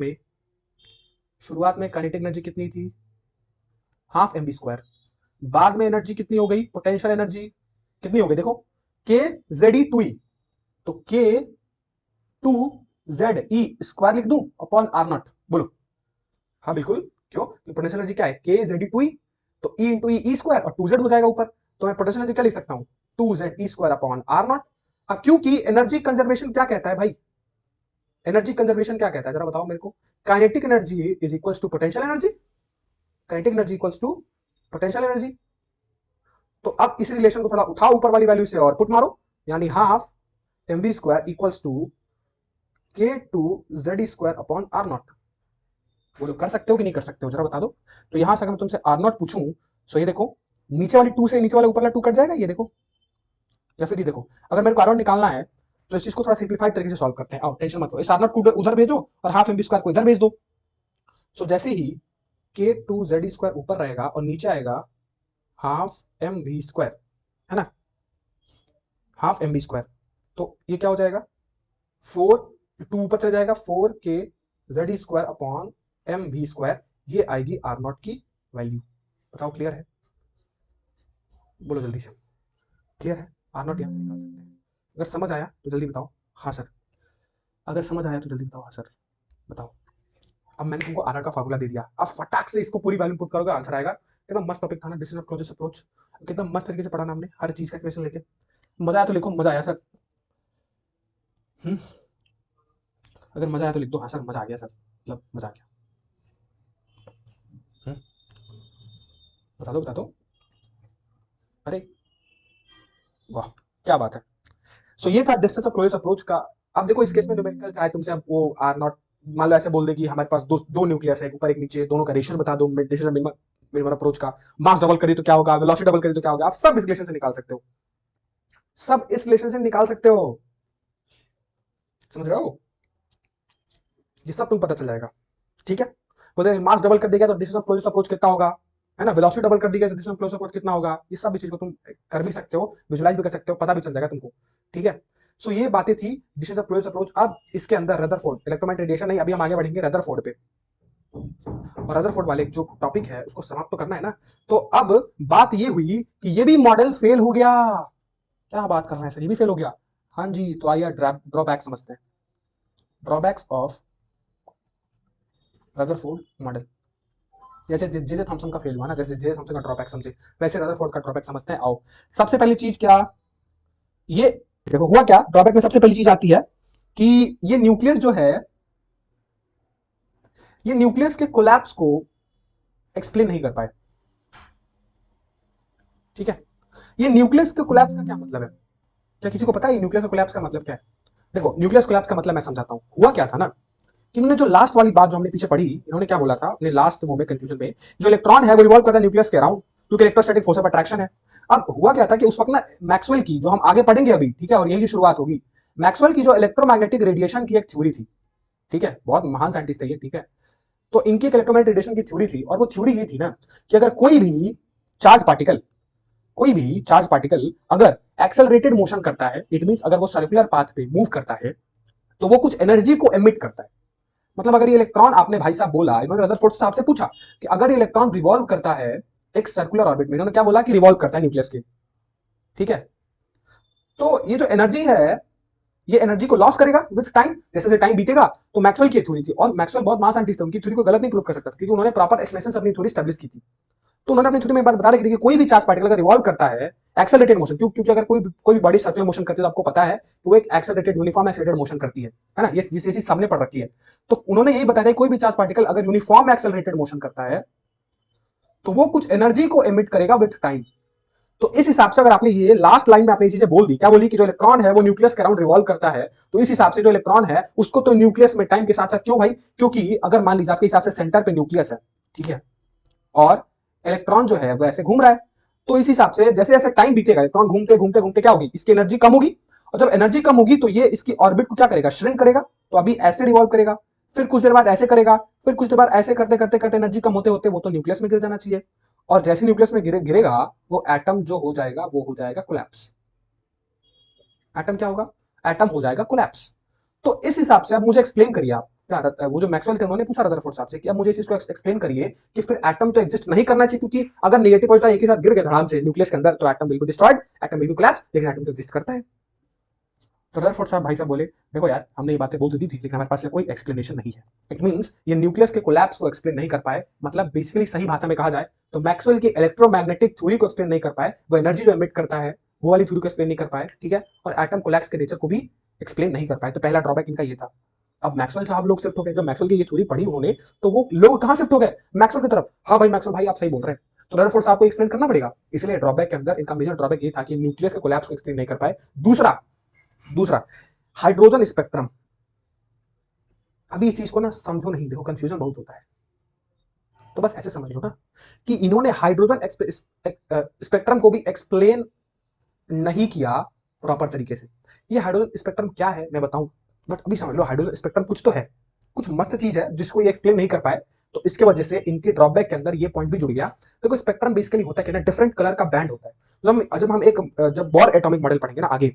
में काइनेटिक एनर्जी कितनी थी, हाफ एम बी स्क्वायर। बाद में एनर्जी कितनी हो गई, पोटेंशियल एनर्जी कितनी हो गई, देखो के Ze 2e, तो के 2Ze स्क्वायर लिख दूं अपॉन आर नॉट, बोलो। हाँ बिल्कुल, क्यों, पोटेंशियल एनर्जी क्या है, के Ze 2e, तो E इंटू ई स्क्वायर और 2Z हो जाएगा ऊपर, तो मैं पोटेंशियल एनर्जी क्या लिख सकता हूँ, 2Ze square upon are not. अब क्योंकि एनर्जी कंजर्वेशन क्या कहता है भाई, एनर्जी कंजर्वेशन क्या कहता है जरा बताओ मेरे को, kinetic energy is equals to potential energy, kinetic energy equals to potential energy. तो अब इस रिलेशन को थोड़ा उठाओ ऊपर वाली वैल्यू से और पुट मारो, यानी half m v square equals to k 2Z square upon are not. बोलो कर सकते हो कि नहीं कर सकते हो, जरा बता दो। तो यहां से अगर मैं तुमसे आर नॉट पूछूं, तो ये देखो नीचे वाली 2 से नीचे वाला ऊपर वाला 2 कट जाएगा, ये देखो, या फिर ये देखो, अगर मेरे को आर नॉट निकालना है तो इस चीज को थोड़ा सिंप्लीफाइड तरीके से सॉल्व करते हैं। आओ टेंशन मत लो, इस आर नॉट को उधर भेजो और हाफ एम बी स्क्वायर को इधर भेज दो। सो जैसे ही के 2Z स्क्वायर ऊपर रहेगा और नीचे आएगा हाफ एम बी स्क्वायर, है ना, हाफ एम बी स्क्वायर, तो ये क्या हो जाएगा, 4, 2 ऊपर चला जाएगा, 4k square upon m v square, ये आएगी आर नॉट की वैल्यू। बताओ क्लियर है, बोलो जल्दी से, क्लियर है, आर नॉट यहां से निकाल सकते हैं। अगर समझ आया तो जल्दी बताओ हाँ सर, अगर समझ आया तो जल्दी बताओ हाँ सर, बताओ। अब मैंने तुमको आर का फार्मूला दे दिया, अब फटाक से इसको पूरी वैल्यू पुट करोगे, आंसर आएगा। कितना मस्त टॉपिक था ना, डिसीजन ऑफ क्लोजेस्ट अप्रोच, कितना मस्त तरीके से पढ़ा ना हमने, हर चीज का एक्सप्लेनेशन लेके। मजा आया तो लिखो मजा आया सर, अगर मजा आया तो लिख दो हाँ सर मजा आ गया सर, मतलब मजा आ गया। बता दो बता दो, अरे वाह क्या बात है। सो ये था डिस्टेंस ऑफ क्लोजेस्ट अप्रोच का। अब देखो इस केस में न्यूमेरिकल चाहे तुमसे अब वो आर नॉट, मान लो ऐसे बोल दे कि हमारे पास दो न्यूक्लियस है, ऊपर एक नीचे, दोनों का रेशियो बता दो, डिस्टेंस मिनिमम अप्रोच का, मास डबल करी तो क्या होगा, वेलोसिटी डबल करी तो क्या होगा, आप सब इस रिलेशन से निकाल सकते हो, सब इस रिलेशन से निकाल सकते हो, समझ रहे हो, ये सब तुम पता चल जाएगा। ठीक है, बोलते मास डबल कर देगा तो डिस्टेंस ऑफ क्लोजेस्ट अप्रोच कितना होगा, है ना, वेलोसिटी डबल कर देगा तो डिस्टेंस ऑफ क्लोजेस्ट अप्रोच कितना होगा, ये सब चीज को तुम कर भी सकते हो, विजुलाइज भी कर सकते हो, पता भी चल जाएगा तुमको। ठीक है, सो ये बातें थी डिस्टेंस ऑफ क्लोजेस्ट अप्रोच। अब इसके अंदर रदरफोर्ड इलेक्ट्रोमैग्नेटिक रेडिएशन नहीं, अभी हम आगे बढ़ेंगे रदरफोर्ड पे, और रदरफोर्ड वाले जो टॉपिक है उसको समाप्त तो करना है ना। तो अब बात ये हुई कि ये भी मॉडल फेल हो गया, क्या बात कर रहे हैं सर, ये भी फेल हो गया, हाँ जी। तो आइए ड्रॉबैक समझते हैं, ड्रॉबैक्स ऑफ रदरफोर्ड मॉडल। जैसे जे थॉमसन का फेल हुआ ना, जैसे जे थॉमसन का ड्रॉबैक समझे, वैसे रदरफोर्ड का ड्रॉबैक समझते हैं। आओ, सबसे पहली चीज क्या, ये देखो हुआ क्या, ड्रॉबैक में सबसे पहली चीज आती है कि ये न्यूक्लियस जो है, ये न्यूक्लियस के कोलैप्स को एक्सप्लेन नहीं कर पाए। ठीक है, ये न्यूक्लियस के कोलैप्स का क्या मतलब है, क्या किसी को पता है न्यूक्लियस कोलैप्स का मतलब क्या है? देखो न्यूक्लियस कोलैप्स का मतलब मैं समझाता हूं। हुआ क्या था ना कि इन्होंने जो लास्ट वाली बात जो हमने पीछे पढ़ी, इन्होंने क्या बोला था अपने लास्ट वो में कंक्लूजन में, जो इलेक्ट्रॉन है वो रिवॉल्व करता है न्यूक्लियस के अराउंड, क्योंकि इलेक्ट्रोस्टैटिक फोर्स ऑफ अट्रैक्शन है। अब हुआ क्या था कि उस वक्त ना मैक्सवेल की, जो हम आगे पढ़ेंगे अभी, ठीक है, और यही शुरुआत होगी, मैक्सवेल की जो इलेक्ट्रोमैग्नेटिक रेडिएशन की एक थ्योरी थी, ठीक है, बहुत महान साइंटिस्ट थे ये, ठीक है। तो इनकी एक इलेक्ट्रोमैग्नेटिक रेडिएशन की थ्योरी थी, और वो थ्योरी ये थी ना कि अगर कोई भी चार्ज पार्टिकल अगर एक्सेलरेटेड मोशन करता है, इट मींस अगर वो सर्कुलर पाथ पे मूव करता है, तो वो कुछ एनर्जी को एमिट करता है। मतलब अगर ये इलेक्ट्रॉन, आपने भाई साहब बोला, इन्होंने रदरफोर्ड साहब से पूछा कि अगर ये इलेक्ट्रॉन रिवॉल्व करता है एक सर्कुलर ऑर्बिट में, इन्होंने क्या बोला कि रिवॉल्व करता है न्यूक्लियस के, ठीक है। तो ये जो एनर्जी है, ये एनर्जी को लॉस करेगा विद टाइम, जैसे जैसे टाइम बीतेगा। तो मैक्सवेल की थ्योरी थी, और मैक्सवेल बहुत महान साइंटिस्ट थे, उनकी थ्योरी को गलत नहीं प्रूव कर सकता था, क्योंकि उन्होंने प्रॉपर एक्सप्लेनेशन से अपनी थ्योरी स्टैब्लिश की थी। तो उन्होंने अपनी थ्योरी में बात बता रही थी कि कोई भी चार्ज पार्टिकल अगर रिवॉल्व करता है एक्सेलरेटेड मोशन, क्योंकि अगर कोई भी बॉडी सर्कुलर मोशन करती है तो आपको पता है कि वो एक एक्सेलरेटेड यूनिफॉर्म एक्सेलरेटेड मोशन करती है ना, ये जिसे चीज सामने पढ़ रखी है। तो उन्होंने यही बताया था कोई भी चार्ज पार्टिकल अगर यूनिफॉर्म एक्सेलरेटेड मोशन करता है तो वो कुछ एनर्जी को एमिट करेगा विद टाइम। तो इस हिसाब से अगर आपने ये लास्ट लाइन में आपने चीजें बोल दी, क्या बोली कि जो इलेक्ट्रॉन है वो न्यूक्लियस के अराउंड रिवॉल्व करता है, तो इस हिसाब से जो इलेक्ट्रॉन है उसको तो न्यूक्लियस में टाइम के साथ साथ, क्यों भाई, क्योंकि अगर मान लीजिए आपके हिसाब से सेंटर पे न्यूक्लियस है, ठीक है, और इलेक्ट्रॉन जो है वो ऐसे घूम रहा है, तो इस हिसाब से जैसे जैसे टाइम बीतेगा इलेक्ट्रॉन घूमते घूमते घूमते क्या होगी, इसकी एनर्जी कम होगी, और जब एनर्जी कम होगी तो ये इसकी ऑर्बिट को क्या करेगा, श्रिंक करेगा। तो अभी ऐसे रिवॉल्व करेगा, फिर कुछ देर बाद ऐसे करेगा, फिर कुछ देर बाद ऐसे करते करते करते एनर्जी कम होते होते वो तो न्यूक्लियस में गिर जाना चाहिए, और जैसे न्यूक्लियस में गिरेगा वो एटम जो हो जाएगा वो हो जाएगा कोलैप्स। एटम क्या होगा, एटम हो जाएगा कोलैप्स। तो इस हिसाब से अब मुझे एक्सप्लेन करिए आप, क्या वो जो मैक्सवेल थे उन्होंने पूछा रदरफोर्ड साहब से कि अब मुझे इस चीज को एक्सप्लेन करिए कि फिर एटम तो एग्जिस्ट नहीं करना चाहिए, क्योंकि अगर नेगेटिव पॉजिटिव एक ही साथ गिर गए धड़ाम से न्यूक्लियस के अंदर तो atom will be destroyed, atom will be collapse, लेकिन एटम तो एग्जिस्ट करता है। तो रदरफोर्ड साहब भाई साहब बोले देखो यार हमने ये बातें बोल तो दी थी, लेकिन हमारे पास कोई एक्सप्लेनेशन नहीं है। इट मींस ये न्यूक्लियस के कोलैप्स को एक्सप्लेन नहीं कर पाए, मतलब बेसिकली सही भाषा में कहा जाए तो मैक्सवेल की इलेक्ट्रोमैग्नेटिक थ्योरी को एक्सप्लेन नहीं कर पाए, वो एनर्जी जो एमिट करता है वो वाली थ्योरी को एक्सप्लेन नहीं कर पाए, ठीक है, और एटम कोलैप्स के नेचर को भी एक्सप्लेन नहीं कर पाए। तो पहला ड्रॉबैक इनका ये था। अब मैक्सवेल साहब लोग शिफ्ट हो गए, जब मैक्सवेल की ये थ्योरी पढ़ी उन्होंने तो वो लोग कहां शिफ्ट हो गए, मैक्सवेल की तरफ। हाँ भाई मैक्सवेल भाई आप सही बोल रहे हैं, तो रदरफोर्ड साहब को एक्सप्लेन करना पड़ेगा, इसलिए ड्रॉबैक के अंदर इनका मेजर ड्रॉबैक ये था कि न्यूक्लियस के कोलैप्स को एक्सप्लेन नहीं कर पाए। दूसरा दूसरा हाइड्रोजन स्पेक्ट्रम। अभी इस चीज को ना समझो नहीं, देखो कंफ्यूजन बहुत होता है, तो बस ऐसे समझ लो ना कि इन्होंने हाइड्रोजन स्पेक्ट्रम को भी एक्सप्लेन नहीं किया प्रॉपर तरीके से। ये हाइड्रोजन स्पेक्ट्रम क्या है मैं बताऊं, बट अभी समझ लो हाइड्रोजन स्पेक्ट्रम कुछ तो है, कुछ मस्त चीज है जिसको ये एक्सप्लेन नहीं कर पाए, तो इसके वजह से इनके ड्रॉबैक के अंदर ये पॉइंट भी जुड़ गया। देखो स्पेक्ट्रम बेसिकली होता है कि ना डिफरेंट कलर का बैंड होता है। जब बोर एटॉमिक मॉडल पढ़ेंगे ना आगे,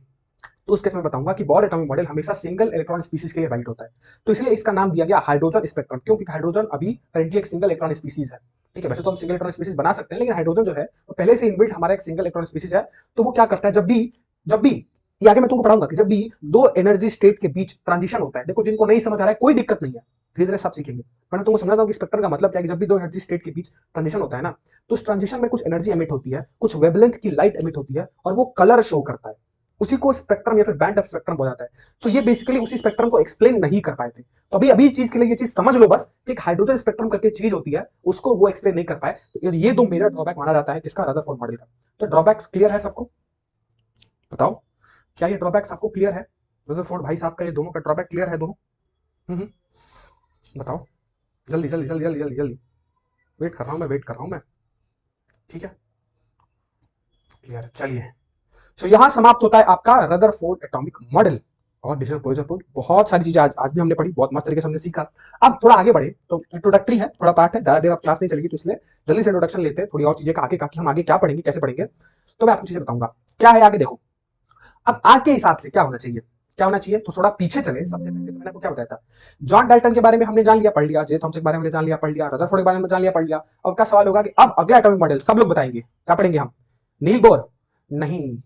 तो उस केस में बताऊंगा कि बोर एटॉमिक मॉडल हमेशा सिंगल इलेक्ट्रॉन स्पीसीज के लिए वैलिड होता है, तो इसलिए इसका नाम दिया गया हाइड्रोजन स्पेक्ट्रम, क्योंकि हाइड्रोजन अभी करेंटली एक सिंगल इलेक्ट्रॉन स्पीसीज है। ठीक है, वैसे तो हम सिंगल इलेक्ट्रॉन स्पीसीज बना सकते हैं, लेकिन हाइड्रोजन जो है वो पहले से इनबिल्ट हमारा एक सिंगल इलेक्ट्रॉन स्पीसीज है। तो वो क्या करता है, जब भी ये आगे मैं तुमको पढ़ाऊंगा कि जब भी दो एनर्जी स्टेट के बीच ट्रांजिशन होता है, देखो जिनको नहीं समझ आ रहा है कोई दिक्कत नहीं है, धीरे धीरे सब सीखेंगे। मैंने तुमको समझाता हूं कि स्पेक्ट्रम का मतलब क्या है, कि जब भी दो एनर्जी स्टेट के बीच ट्रांजिशन होता है ना, तो उस ट्रांजिशन में कुछ एनर्जी एमिट होती है, कुछ वेवलेंथ की लाइट एमिट होती है, और वो कलर शो करता है, उसी को स्पेक्ट्रम या फिर बैंड ऑफ स्पेक्ट्रम बोला जाता है। तो ये बेसिकली उसी स्पेक्ट्रम को एक्सप्लेन नहीं कर पाए थे। तो अभी अभी इस चीज के लिए ये चीज समझ लो बस कि एक हाइड्रोजन स्पेक्ट्रम करके चीज होती है, उसको वो एक्सप्लेन नहीं कर पाए। तो ये दो मेजर ड्रॉबैक माना जाता है किसका, रदरफोर्ड मॉडल का। तो ड्रॉबैक्स क्लियर है सबको, बताओ क्या ये ड्रॉबैक्स आपको क्लियर है, रदरफोर्ड भाई साहब का ये दोनों का ड्रॉबैक क्लियर है दोनों? बताओ जल्दी जल्दी जल्दी जल्दी जल्दी जल्दी, वेट कर रहा हूं मैं, वेट कर रहा हूं मैं, ठीक है क्लियर है। चलिए तो यहां समाप्त होता है आपका रदरफोर्ड एटॉमिक मॉडल और डिजिटल क्लोजर प्रूफ। बहुत सारी चीजें आज भी हमने पढ़ी, बहुत मस्त तरीके से हमने सीखा। अब थोड़ा आगे बढ़े, तो इंट्रोडक्टरी है, थोड़ा पार्ट है, ज्यादा देर अब क्लास नहीं चलेगी, तो इसलिए जल्दी से इंट्रोडक्शन लेते हैं थोड़ी और चीजें का आगे का, कि हम आगे क्या पढ़ेंगे कैसे पढ़ेंगे। तो मैं आपको चीजें बताऊंगा क्या है आगे। देखो अब आज के हिसाब से क्या होना चाहिए, क्या होना चाहिए, तो थोड़ा पीछे चले। सबसे पहले तो मैंने आपको क्या बताया था, जॉन डाल्टन के बारे में हमने जान लिया पढ़ लिया, जे थॉमसन के बारे में हमने जान लिया पढ़ लिया, रदरफोर्ड के बारे में जान लिया पढ़ लिया। अब क्या सवाल होगा कि अब अगला एटॉमिक मॉडल सब लोग बताएंगे, क्या पढ़ेंगे हम, नील बोर? नहीं।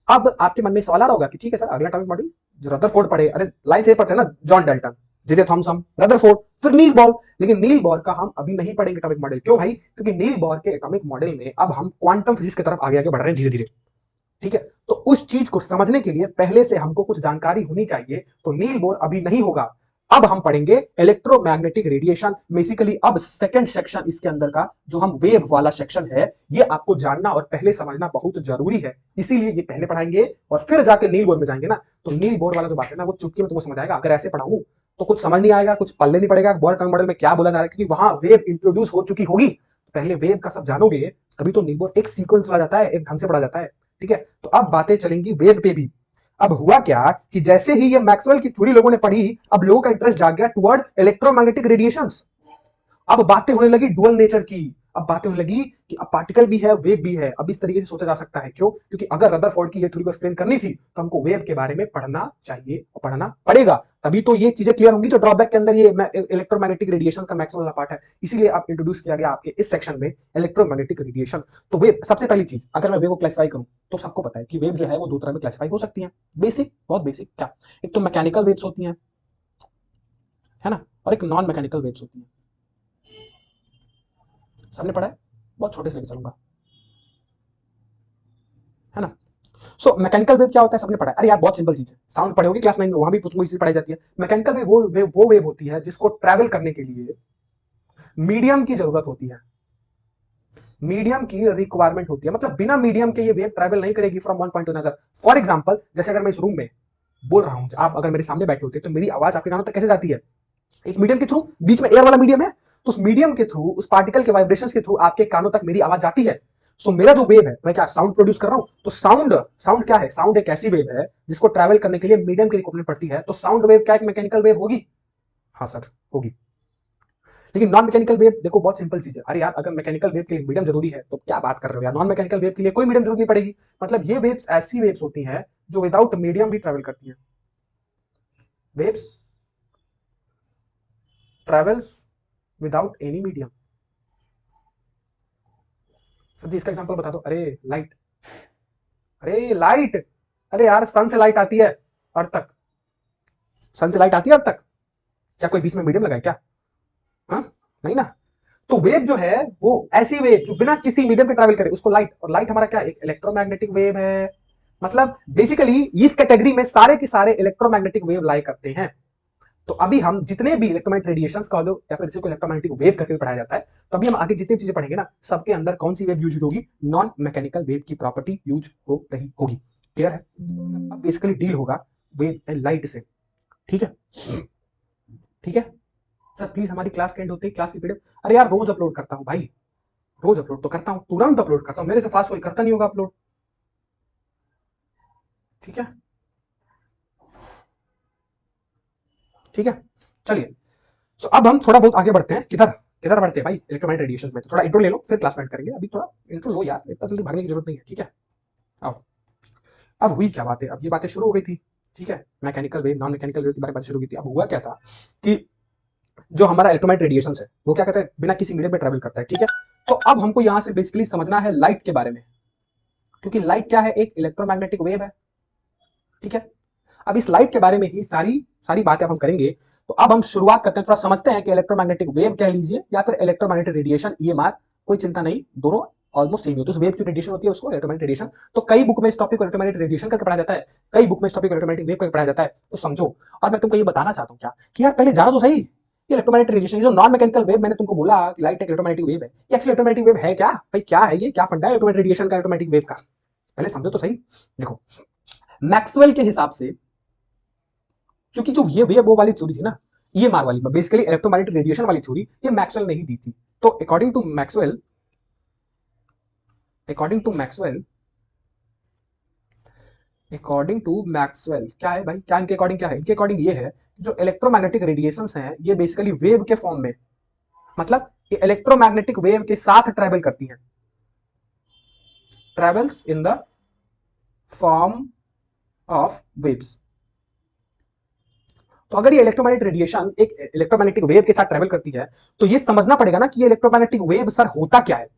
अब आपके मन में सवाल आ रहा होगा कि ठीक है सर अगला एटॉमिक मॉडल जो रदरफोर्ड पढ़े, अरे लाइन से पढ़ते हैं ना, John Dalton, J Thomson, Rutherford, फिर नील बोर। लेकिन नील बोर का हम अभी नहीं पढ़ेंगे एटॉमिक मॉडल, क्यों भाई, क्योंकि नील बोर के एटॉमिक मॉडल में अब हम क्वांटम फिजिक्स की तरफ आगे आगे बढ़ रहे हैं धीरे धीरे, ठीक है। तो उस चीज को समझने के लिए पहले से हमको कुछ जानकारी होनी चाहिए, तो नील बोर अभी नहीं होगा। अब हम पढ़ेंगे इलेक्ट्रोमैग्नेटिक रेडिएशन, बेसिकली अब सेकंड सेक्शन इसके अंदर का जो हम वेव वाला सेक्शन है, ये आपको जानना और पहले समझना बहुत जरूरी है, इसीलिए ये पहले पढ़ाएंगे और फिर जाके नील बोर में जाएंगे ना। तो नील बोर वाला जो बात है ना वो चुटकी में तुमको समझ आएगा, अगर ऐसे पढ़ाऊं तो कुछ समझ नहीं आएगा, कुछ पल्ले नहीं पड़ेगा बोर एटॉमिक मॉडल में क्या बोला जा रहा है, क्योंकि वहां वेव इंट्रोड्यूस हो चुकी होगी। पहले वेव का सब जानोगे तभी तो नील बोर एक सीक्वेंस चला जाता है, एक ढंग से पढ़ा जाता है, ठीक है। तो अब बातें चलेंगी वेव पे भी। अब हुआ क्या कि जैसे ही ये मैक्सवेल की थ्योरी लोगों ने पढ़ी, अब लोगों का इंटरेस्ट जाग गया टुवर्ड इलेक्ट्रोमैग्नेटिक रेडिएशंस। अब बातें होने लगी डुअल नेचर की, अब बातें होने लगी कि अब पार्टिकल भी है वेव भी है। अब इस तरीके से सोचा जा सकता है, क्यों, क्योंकि अगर रदरफोर्ड की ये थ्योरी को एक्सप्लेन करनी थी तो हमको वेव के बारे में पढ़ना चाहिए और पढ़ना पड़ेगा। तभी तो ये चीजें क्लियर होंगी जो ड्रॉबैक के अंदर ये इलेक्ट्रोमैग्नेटिक रेडिएशन का मैक्सवेल वाला पार्ट है, इसीलिए आप इंट्रोड्यूस किया गया आपके इस सेक्शन में इलेक्ट्रोमैग्नेटिक रेडिएशन। तो वेव, सबसे पहली चीज अगर मैं वेव को क्लासिफाई करूं तो सबको पता है कि वेव जो है वो दो तरह में क्लासिफाई हो सकती है। बेसिक, बहुत बेसिक क्या, एक तो मैकेनिकल वेव्स होती हैं, है ना, और एक नॉन मैकेनिकल वेव्स होती हैं। सबने पढ़ा है, बहुत छोटे से लेके चलूंगा, है ना। सो मैकेनिकल वेव क्या होता है, सबने पढ़ा है। अरे यार बहुत सिंपल चीज है, साउंड पढ़े होगी क्लास 9 में, वहां भी वही चीज पढ़ाई जाती है। मैकेनिकल वेव वो वेव होती है जिसको ट्रैवल करने के लिए मीडियम की जरूरत होती है, मीडियम की रिक्वायरमेंट होती है। मतलब बिना मीडियम के ये वेव ट्रैवल नहीं करेगी from one point two another. For example, जैसे अगर मैं इस रूम में बोल रहा हूं, आप अगर मेरे सामने बैठे होते तो मेरी आवाज आपके कानों तक कैसे जाती है, एक मीडियम के थ्रू, बीच में एयर वाला मीडियम है, तो उस मीडियम के थ्रू, उस पार्टिकल के वाइब्रेशंस के थ्रू आपके कानों तक मेरी आवाज जाती है। सो मेरा जो वेव है, मैं क्या साउंड प्रोड्यूस कर रहा हूं, तो साउंड साउंड क्या है, साउंड एक ऐसी वेव है जिसको ट्रैवल करने के लिए मीडियम की रिक्वायरमेंट पड़ती है। तो साउंड वेव क्या एक मैकेनिकल वेव होगी? हाँ सर होगी। लेकिन नॉन मैकेनिकल वेव देखो बहुत सिंपल चीज है। अरे यार अगर मैकेनिकल वेव के लिए मीडियम जरूरी है तो क्या बात कर रहे हो यार, नॉन मैकेनिकल वेव के लिए कोई मीडियम जरूरत नहीं पड़ेगी। मतलब ये वेव्स ऐसी वेव्स होती हैं जो विदाउट मीडियम भी ट्रैवल करती हैं। Waves travels without any medium. Sir ji इसका एग्जांपल बता दो। अरे लाइट, अरे लाइट, अरे यार सन से लाइट आती है अर्थ तक, सन से लाइट आती है अर्थ तक, क्या कोई बीच में मीडियम लगा है क्या? हाँ नहीं ना। तो वेव जो है वो ऐसी वेव जो बिना किसी मीडियम के ट्रैवल करे उसको लाइट, और लाइट हमारा क्या एक इलेक्ट्रोमैग्नेटिक वेव है। मतलब बेसिकली इस कैटेगरी में सारे के सारे इलेक्ट्रोमैग्नेटिक वेव लाई करते हैं। तो अभी हम जितने भी इलेक्ट्रोमैग्नेटिक रेडिएशंस कह लो या फिर इसी को इलेक्ट्रोमैग्नेटिक वेव करके भी पढ़ाया जाता है, तो अभी हम आगे जितनी चीजें पढ़ेंगे ना, सबके अंदर कौन सी वेव यूज होगी, नॉन मैकेनिकल वेव की प्रॉपर्टी यूज हो रही होगी। क्लियर है? अब बेसिकली डील होगा वेव एंड लाइट से। ठीक है, ठीक है सर। प्लीज हमारी क्लास के एंड होते ही क्लास की पीडीएफ, अरे यार रोज अपलोड करता हूं भाई, रोज अपलोड तो करता हूं, तुरंत अपलोड करता हूं, मेरे से फास्ट कोई करता नहीं होगा अपलोड। ठीक है, ठीक है, चलिए। सो अब हम थोड़ा बहुत आगे बढ़ते हैं। किधर किधर बढ़ते हैं भाई, इलेक्ट्रोमैग्नेटिक रेडिएशन में। तो थोड़ा इंट्रो ले लो फिर क्लास में करेंगे, अभी थोड़ा इंट्रो लो यार, इतना जल्दी भागने की जरूरत नहीं है। ठीक है, अब हुई क्या बात है, अब ये बातें शुरू हो गई थी। ठीक है, mechanical wave non mechanical wave के बारे में बात शुरू की थी। अब हुआ क्या था कि जो हमारा इलेक्ट्रोमैग्नेटिक रेडिएशन है वो क्या कहता है, बिना किसी मीडियम पे ट्रैवल करता है। ठीक है, तो अब हमको यहां से बेसिकली समझना है लाइट के बारे में, क्योंकि लाइट क्या है, एक इलेक्ट्रोमैग्नेटिक वेव है। ठीक है, अब इस लाइट के बारे में ही सारी सारी बातें अब हम करेंगे। तो अब हम शुरुआत करते हैं, थोड़ा समझते हैं कि इलेक्ट्रोमैग्नेटिक वेव कह लीजिए या फिर इलेक्ट्रोमैग्नेटिक रेडिएशन, ईएमआर, कोई चिंता नहीं, दोनों ऑलमोस्ट सेम होती है। उस वेव की रेडिएशन होती है उसको इलेक्ट्रोमैग्नेटिक रेडिएशन। तो कई बुक में इस टॉपिक को इलेक्ट्रोमैग्नेटिक रेडिएशन करके पढ़ाया जाता है, कई बुक में इस टॉपिक को इलेक्ट्रोमैग्नेटिक वेव करके पढ़ाया जाता है। तो समझो, और मैं तुमको ये बताना चाहता हूँ क्या कि यार पहले जानो तो सही, ये इलेक्ट्रोमैग्नेटिक रेडिएशन, जो नॉन मैकेनिकल वेव मैंने तुमको बोला कि लाइट एक इलेक्ट्रोमैग्नेटिक वेव है, ये एक्चुअली इलेक्ट्रोमैग्नेटिक वेव है क्या भाई, क्या है ये, क्या फंडा है इलेक्ट्रोमैग्नेटिक रेडिएशन का, इलेक्ट्रोमैग्नेटिक वेव का, पहले समझो तो सही। देखो मैक्सवेल के हिसाब से, क्योंकि जो ये वेव वो वाली थ्योरी थी ना, ईएमआर वाली, बेसिकली इलेक्ट्रोमैग्नेटिक रेडिएशन वाली थ्योरी, ये मैक्सवेल ने ही दी थी। तो according to Maxwell, according to Maxwell, according to Maxwell क्या है भाई, क्या इनके अकॉर्डिंग क्या है, इनके अकॉर्डिंग ये है जो इलेक्ट्रोमैग्नेटिक रेडिएशंस हैं ये बेसिकली वेव के फॉर्म में, मतलब ये इलेक्ट्रोमैग्नेटिक वेव के साथ ट्रेवल करती हैं, travels in the form of waves. तो अगर ये इलेक्ट्रोमैग्नेटिक रेडिएशन एक इलेक्ट्रोमैग्नेटिक वेव के साथ ट्रेवल करती है, तो ये समझना पड़ेगा ना कि ये इलेक्ट्रोमैग्नेटिक वेव सर होता क्या है।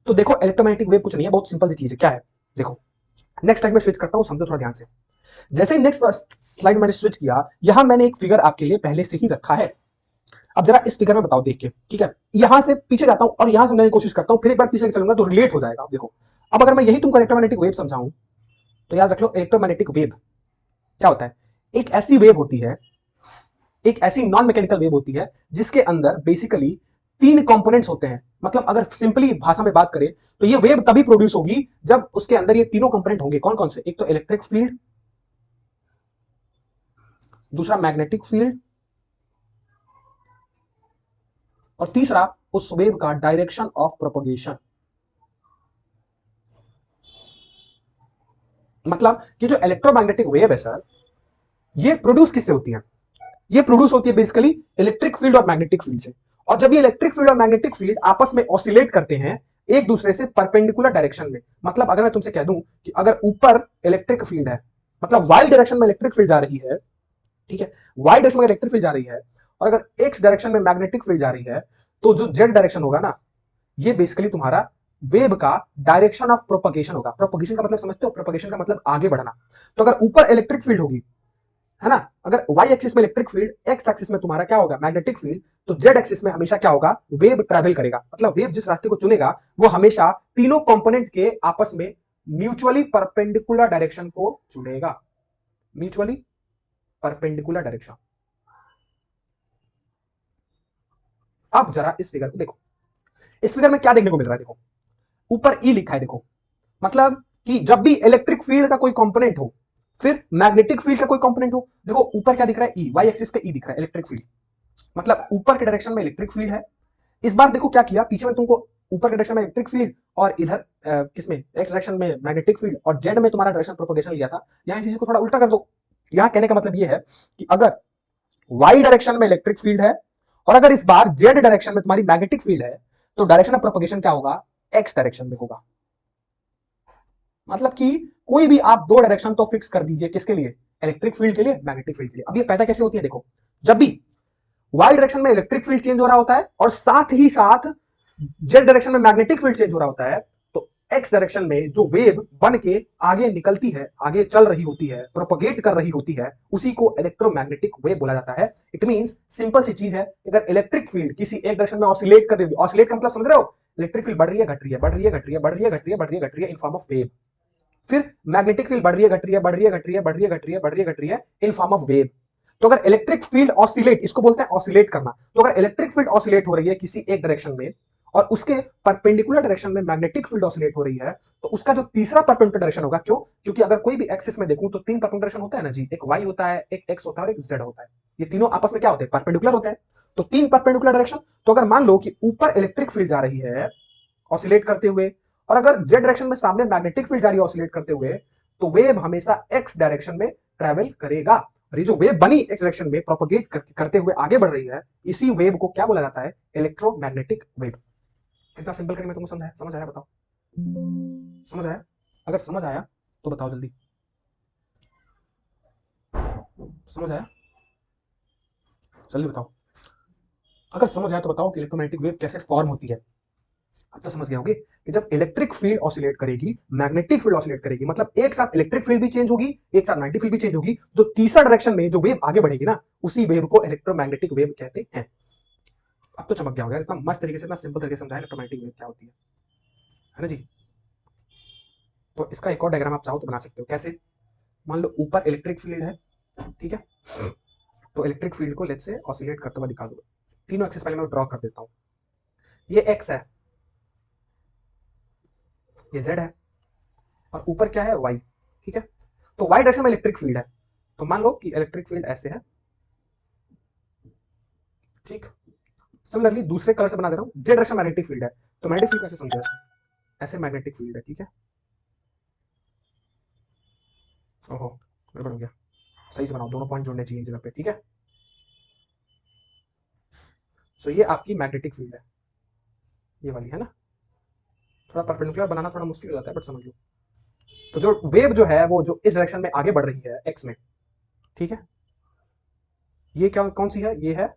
तो देखो इलेक्ट्रोमैग्नेटिक वेव कुछ नहीं है, बहुत सिंपल सी चीज है। क्या है देखो, नेक्स्ट स्लाइड में स्विच करता हूं, समझो थोड़ा ध्यान से। जैसे ही नेक्स्ट स्लाइड मैंने स्विच किया, यहां मैंने एक फिगर आपके लिए पहले से ही रखा है। अब जरा इस फिगर में बताओ देख के, ठीक है, यहां से पीछे जाता हूं और यहां से समझने की कोशिश करता हूं, फिर एक बार पीछे चलूंगा तो रिलेट हो जाएगा। देखो अब अगर मैं यही तुमको इलेक्ट्रोमैग्नेटिक वेव समझाऊं, तो याद रख लो इलेक्ट्रोमैग्नेटिक वेव क्या होता है, एक ऐसी वेव होती है, एक ऐसी नॉन मैकेनिकल वेव होती है जिसके अंदर बेसिकली तीन कंपोनेंट्स होते हैं। मतलब अगर सिंपली भाषा में बात करें तो ये वेव तभी प्रोड्यूस होगी जब उसके अंदर ये तीनों कंपोनेंट होंगे। कौन कौन से, एक तो इलेक्ट्रिक फील्ड, दूसरा मैग्नेटिक फील्ड, और तीसरा उस वेव का डायरेक्शन ऑफ प्रोपगेशन। मतलब कि जो इलेक्ट्रोमैग्नेटिक वेव है सर, ये प्रोड्यूस किससे होती है, ये प्रोड्यूस होती है बेसिकली इलेक्ट्रिक फील्ड और मैग्नेटिक फील्ड से। और जब ये इलेक्ट्रिक फील्ड और मैग्नेटिक फील्ड आपस में ऑसिलेट करते हैं एक दूसरे से परपेंडिकुलर डायरेक्शन में, मतलब अगर मैं तुमसे कह दूं कि अगर ऊपर इलेक्ट्रिक फील्ड है, मतलब वाई डायरेक्शन में इलेक्ट्रिक फील्ड जा रही है, ठीक है। वाई डायरेक्शन में इलेक्ट्रिक फील्ड जा रही है और अगर एक्स डायरेक्शन में मैग्नेटिक फील्ड जा रही है, तो जो जेड डायरेक्शन होगा ना, ये बेसिकली तुम्हारा वेव का डायरेक्शन ऑफ प्रोपगेशन होगा। प्रोपगेशन का मतलब समझते हो? प्रोपगेशन का मतलब आगे बढ़ना। तो अगर ऊपर इलेक्ट्रिक फील्ड होगी, है ना, अगर वाई एक्सिस में इलेक्ट्रिक फील्ड, एक्स एक्सिस में तुम्हारा क्या होगा, मैग्नेटिक फील्ड, तो जेड एक्सिस में हमेशा क्या होगा, वेव ट्रैवल करेगा। मतलब वेव जिस रास्ते को चुनेगा वो हमेशा तीनों कंपोनेंट के आपस में म्यूचुअली परपेंडिकुलर डायरेक्शन को चुनेगा। Mutually perpendicular direction. अब जरा इस फिगर को देखो। इस फिगर में क्या देखने को मिल रहा है? देखो ऊपर ई लिखा है। देखो मतलब कि जब भी इलेक्ट्रिक फील्ड का कोई कंपोनेंट हो, फिर मैग्नेटिक फील्ड का कोई कंपोनेंट हो। देखो ऊपर क्या दिख रहा है? ई, वाई एक्सिस पे ई दिख रहा है, इलेक्ट्रिक फील्ड। मतलब ऊपर के डायरेक्शन में इलेक्ट्रिक फील्ड है। इस बार देखो क्या किया, पीछे में तुमको ऊपर के डायरेक्शन में इलेक्ट्रिक फील्ड और इधर किसमें, एक्स डायरेक्शन में मैग्नेटिक फील्ड, और जेड में तुम्हारा डायरेक्शन प्रोपगेशन लिया था। यहां चीज को थोड़ा उल्टा कर दो। यहां कहने का मतलब ये है कि अगर वाई डायरेक्शन में इलेक्ट्रिक फील्ड है और अगर इस बार जेड डायरेक्शन में तुम्हारी मैग्नेटिक फील्ड है, तो डायरेक्शन ऑफ प्रोपगेशन क्या होगा, एक्स डायरेक्शन में होगा। मतलब कि कोई भी आप दो डायरेक्शन तो फिक्स कर दीजिए, किसके लिए, इलेक्ट्रिक फील्ड के लिए, मैग्नेटिक फील्ड के लिए। अब ये पैदा कैसे होती है? देखो जब भी वाई डायरेक्शन में इलेक्ट्रिक फील्ड चेंज हो रहा होता है और साथ ही साथ जेड डायरेक्शन में मैग्नेटिक फील्ड चेंज हो रहा होता है, तो एक्स डायरेक्शन में जो वेव बन के आगे निकलती है, आगे चल रही होती है, प्रोपगेट कर रही होती है, उसी को इलेक्ट्रोमैग्नेटिक वेव बोला जाता है। इट मींस सिंपल सी चीज है, अगर इलेक्ट्रिक फील्ड किसी एक डायरेक्शन में ऑसिलेट कर रही है, ऑसिलेट का मतलब समझ रहे हो, इलेक्ट्रिक फील्ड बढ़ रही है, घट रही है, बढ़ रही है, घट रही है, बढ़ रही है, घट रही है, बढ़ रही है, घट रही है, इन फॉर्म ऑफ वेव। फिर मैग्नेटिक फील्ड बढ़ रही है, घट रही है, बढ़ रही है, घट रही है, बढ़ रही है, घट रही है, बढ़ रही है, घट रही है, इन फॉर्म ऑफ वेव। तो अगर इलेक्ट्रिक फील्ड ऑसिलेट, इसको बोलते हैं ऑसिलेट करना, तो अगर इलेक्ट्रिक फील्ड ऑसिलेट हो रही है किसी एक डायरेक्शन में और उसके परपेंडिकुलर डायरेक्शन में मैग्नेटिक फील्ड ऑसिलेट हो रही है, तो उसका जो तीसरा परपेंडिकुलर डायरेक्शन होगा, क्यों, क्योंकि अगर कोई भी एक्सिस में देखूं तो तीन परपेंडिकुलर डायरेक्शन होता है ना जी, एक वाई होता है, एक एक्स होता है और एक जेड होता है। ये तीनों आपस में क्या होते हैं, परपेंडिकुलर होते हैं। तो तीन परपेंडिकुलर डायरेक्शन। तो अगर मान लो कि ऊपर इलेक्ट्रिक फील्ड जा रही है ऑसिलेट करते हुए, और अगर जेड डायरेक्शन में सामने मैग्नेटिक फील्ड जा रही है ऑसिलेट करते हुए, तो वेव हमेशा एक्स डायरेक्शन में ट्रेवल करेगा। और ये जो वेव बनी एक्स डायरेक्शन में प्रोपगेट करते हुए आगे बढ़ रही है, इसी वेव को क्या बोला जाता है, इलेक्ट्रोमैग्नेटिक वेव। कितना सिंपल करके मैं तुमको समझाया? समझ आया? बताओ समझ आया? अगर समझ आया तो बताओ जल्दी, समझ आया? जल्दी बताओ। अगर समझ आया तो बताओ कि इलेक्ट्रोमैग्नेटिक वेव कैसे फॉर्म होती है। अब तो समझ गए होंगे कि जब इलेक्ट्रिक फील्ड ऑसिलेट करेगी, मैग्नेटिक फील्ड ऑसिलेट करेगी, मतलब एक साथ इलेक्ट्रिक फील्ड भी चेंज होगी, एक साथ मैग्नेटिक फील्ड भी चेंज होगी, जो तीसरा डायरेक्शन में जो वेव आगे बढ़ेगी ना, उसी वेव को इलेक्ट्रोमैग्नेटिक वेव कहते हैं। अब तो चमक गया होगा, इतना मस्त तरीके से, इतना सिंपल तरीके से समझाया इलेक्ट्रोमैग्नेटिक वेव क्या होती है ना जी। तो इसका एक और डायग्राम आप चाहो तो बना सकते हो। कैसे? मान लो ऊपर इलेक्ट्रिक फील्ड है, ठीक है, तो इलेक्ट्रिक फील्ड को लेट्स से ऑसिलेट करते हुए दिखा दो। तीनों एक्सिस पहले मैं ड्रॉ कर देता हूं। ये एक्स है, ये जेड है, और ऊपर क्या है, वाई। ठीक है, तो वाई डायरेक्शन में इलेक्ट्रिक फील्ड है, तो मान लो कि इलेक्ट्रिक फील्ड ऐसे है। ठीक, सिमिलरली दूसरे कलर से बना दे रहा हूं, जेड डायरेक्शन मैग्नेटिक फील्ड है, तो मैग्नेटिक फील्ड कैसे समझो, ऐसे ऐसे मैग्नेटिक फील्ड है। ठीक है, ओहो गड़बड़ हो गया, सही से बनाओ, दोनों पॉइंट जुड़ने चाहिए जगह पे। ठीक है, सो ये आपकी मैग्नेटिक फील्ड है, ये वाली है ना। थोड़ा परपेंडिकुलर बनाना थोड़ा मुश्किल हो जाता है, बट समझ लो। तो जो वेव जो है वो जो इस डायरेक्शन में आगे बढ़ रही है एक्स में, ठीक है, ये क्या, कौन सी है, ये है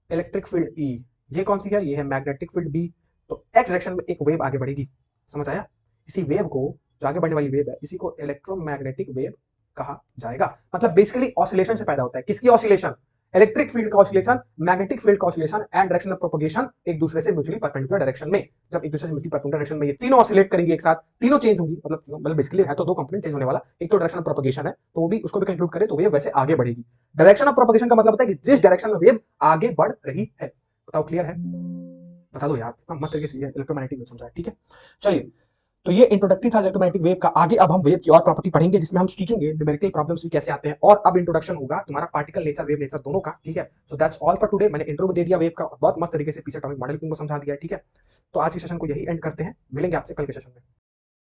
इलेक्ट्रिक फील्ड ई। ये कौन सी है, ये है मैग्नेटिक फील्ड बी। तो एक्स डायरेक्शन में एक वेव आगे बढ़ेगी, समझ आया? इसी वेव को, जो आगे बढ़ने वाली वेव है, इसी को इलेक्ट्रोमैग्नेटिक वेव कहा जाएगा। मतलब बेसिकली ऑसिलेशन से पैदा होता है। किसकी ऑसिलेशन? इलेक्ट्रिक फील्ड का ऑसिलेशन, मैग्नेटिक फील्ड का oscillation and direction of propagation एक दूसरे से म्यूचुअली परपेंडिकुलर डायरेक्शन में। जब एक दूसरे से म्यूचुअली परपेंडिकुलर डायरेक्शन में ये तीनों ऑसिलेट करेंगे एक साथ, तीनों चेंज होंगी, मतलब बेसिकली है तो दो कंपोनेंट चेंज होने वाला, एक तो डायरेक्शन ऑफ प्रोपगेशन है, तो वो भी उसको भी कंक्लूड करें तो वेव वैसे आगे बढ़ेगी। डायरेक्शन ऑफ प्रोपगेशन का मतलब होता है कि जिस डायरेक्शन में वेव आगे बढ़ रही है। बताओ क्लियर है? बता दो यार, इतना मस्त तरीके से इलेक्ट्रोमैग्नेटिक वेव समझा है। ठीक है, चलिए, तो ये इंट्रोडक्टरी था इलेक्ट्रोमैग्नेटिक वेव का। आगे अब हम वेव की और प्रॉपर्टी पढ़ेंगे, जिसमें हम सीखेंगे न्यूमेरिकल प्रॉब्लम्स भी कैसे आते हैं, और अब इंट्रोडक्शन होगा तुम्हारा पार्टिकल नेचर, वेव नेचर दोनों का। ठीक है, so that's all for today. मैंने इंट्रो भी दे दिया वेव का, बहुत मस्त तरीके से पीछे एटॉमिक मॉडल को समझा दिया है। ठीक है, तो आज के सेशन को यही एंड करते हैं, मिलेंगे आपसे कल के सेशन में।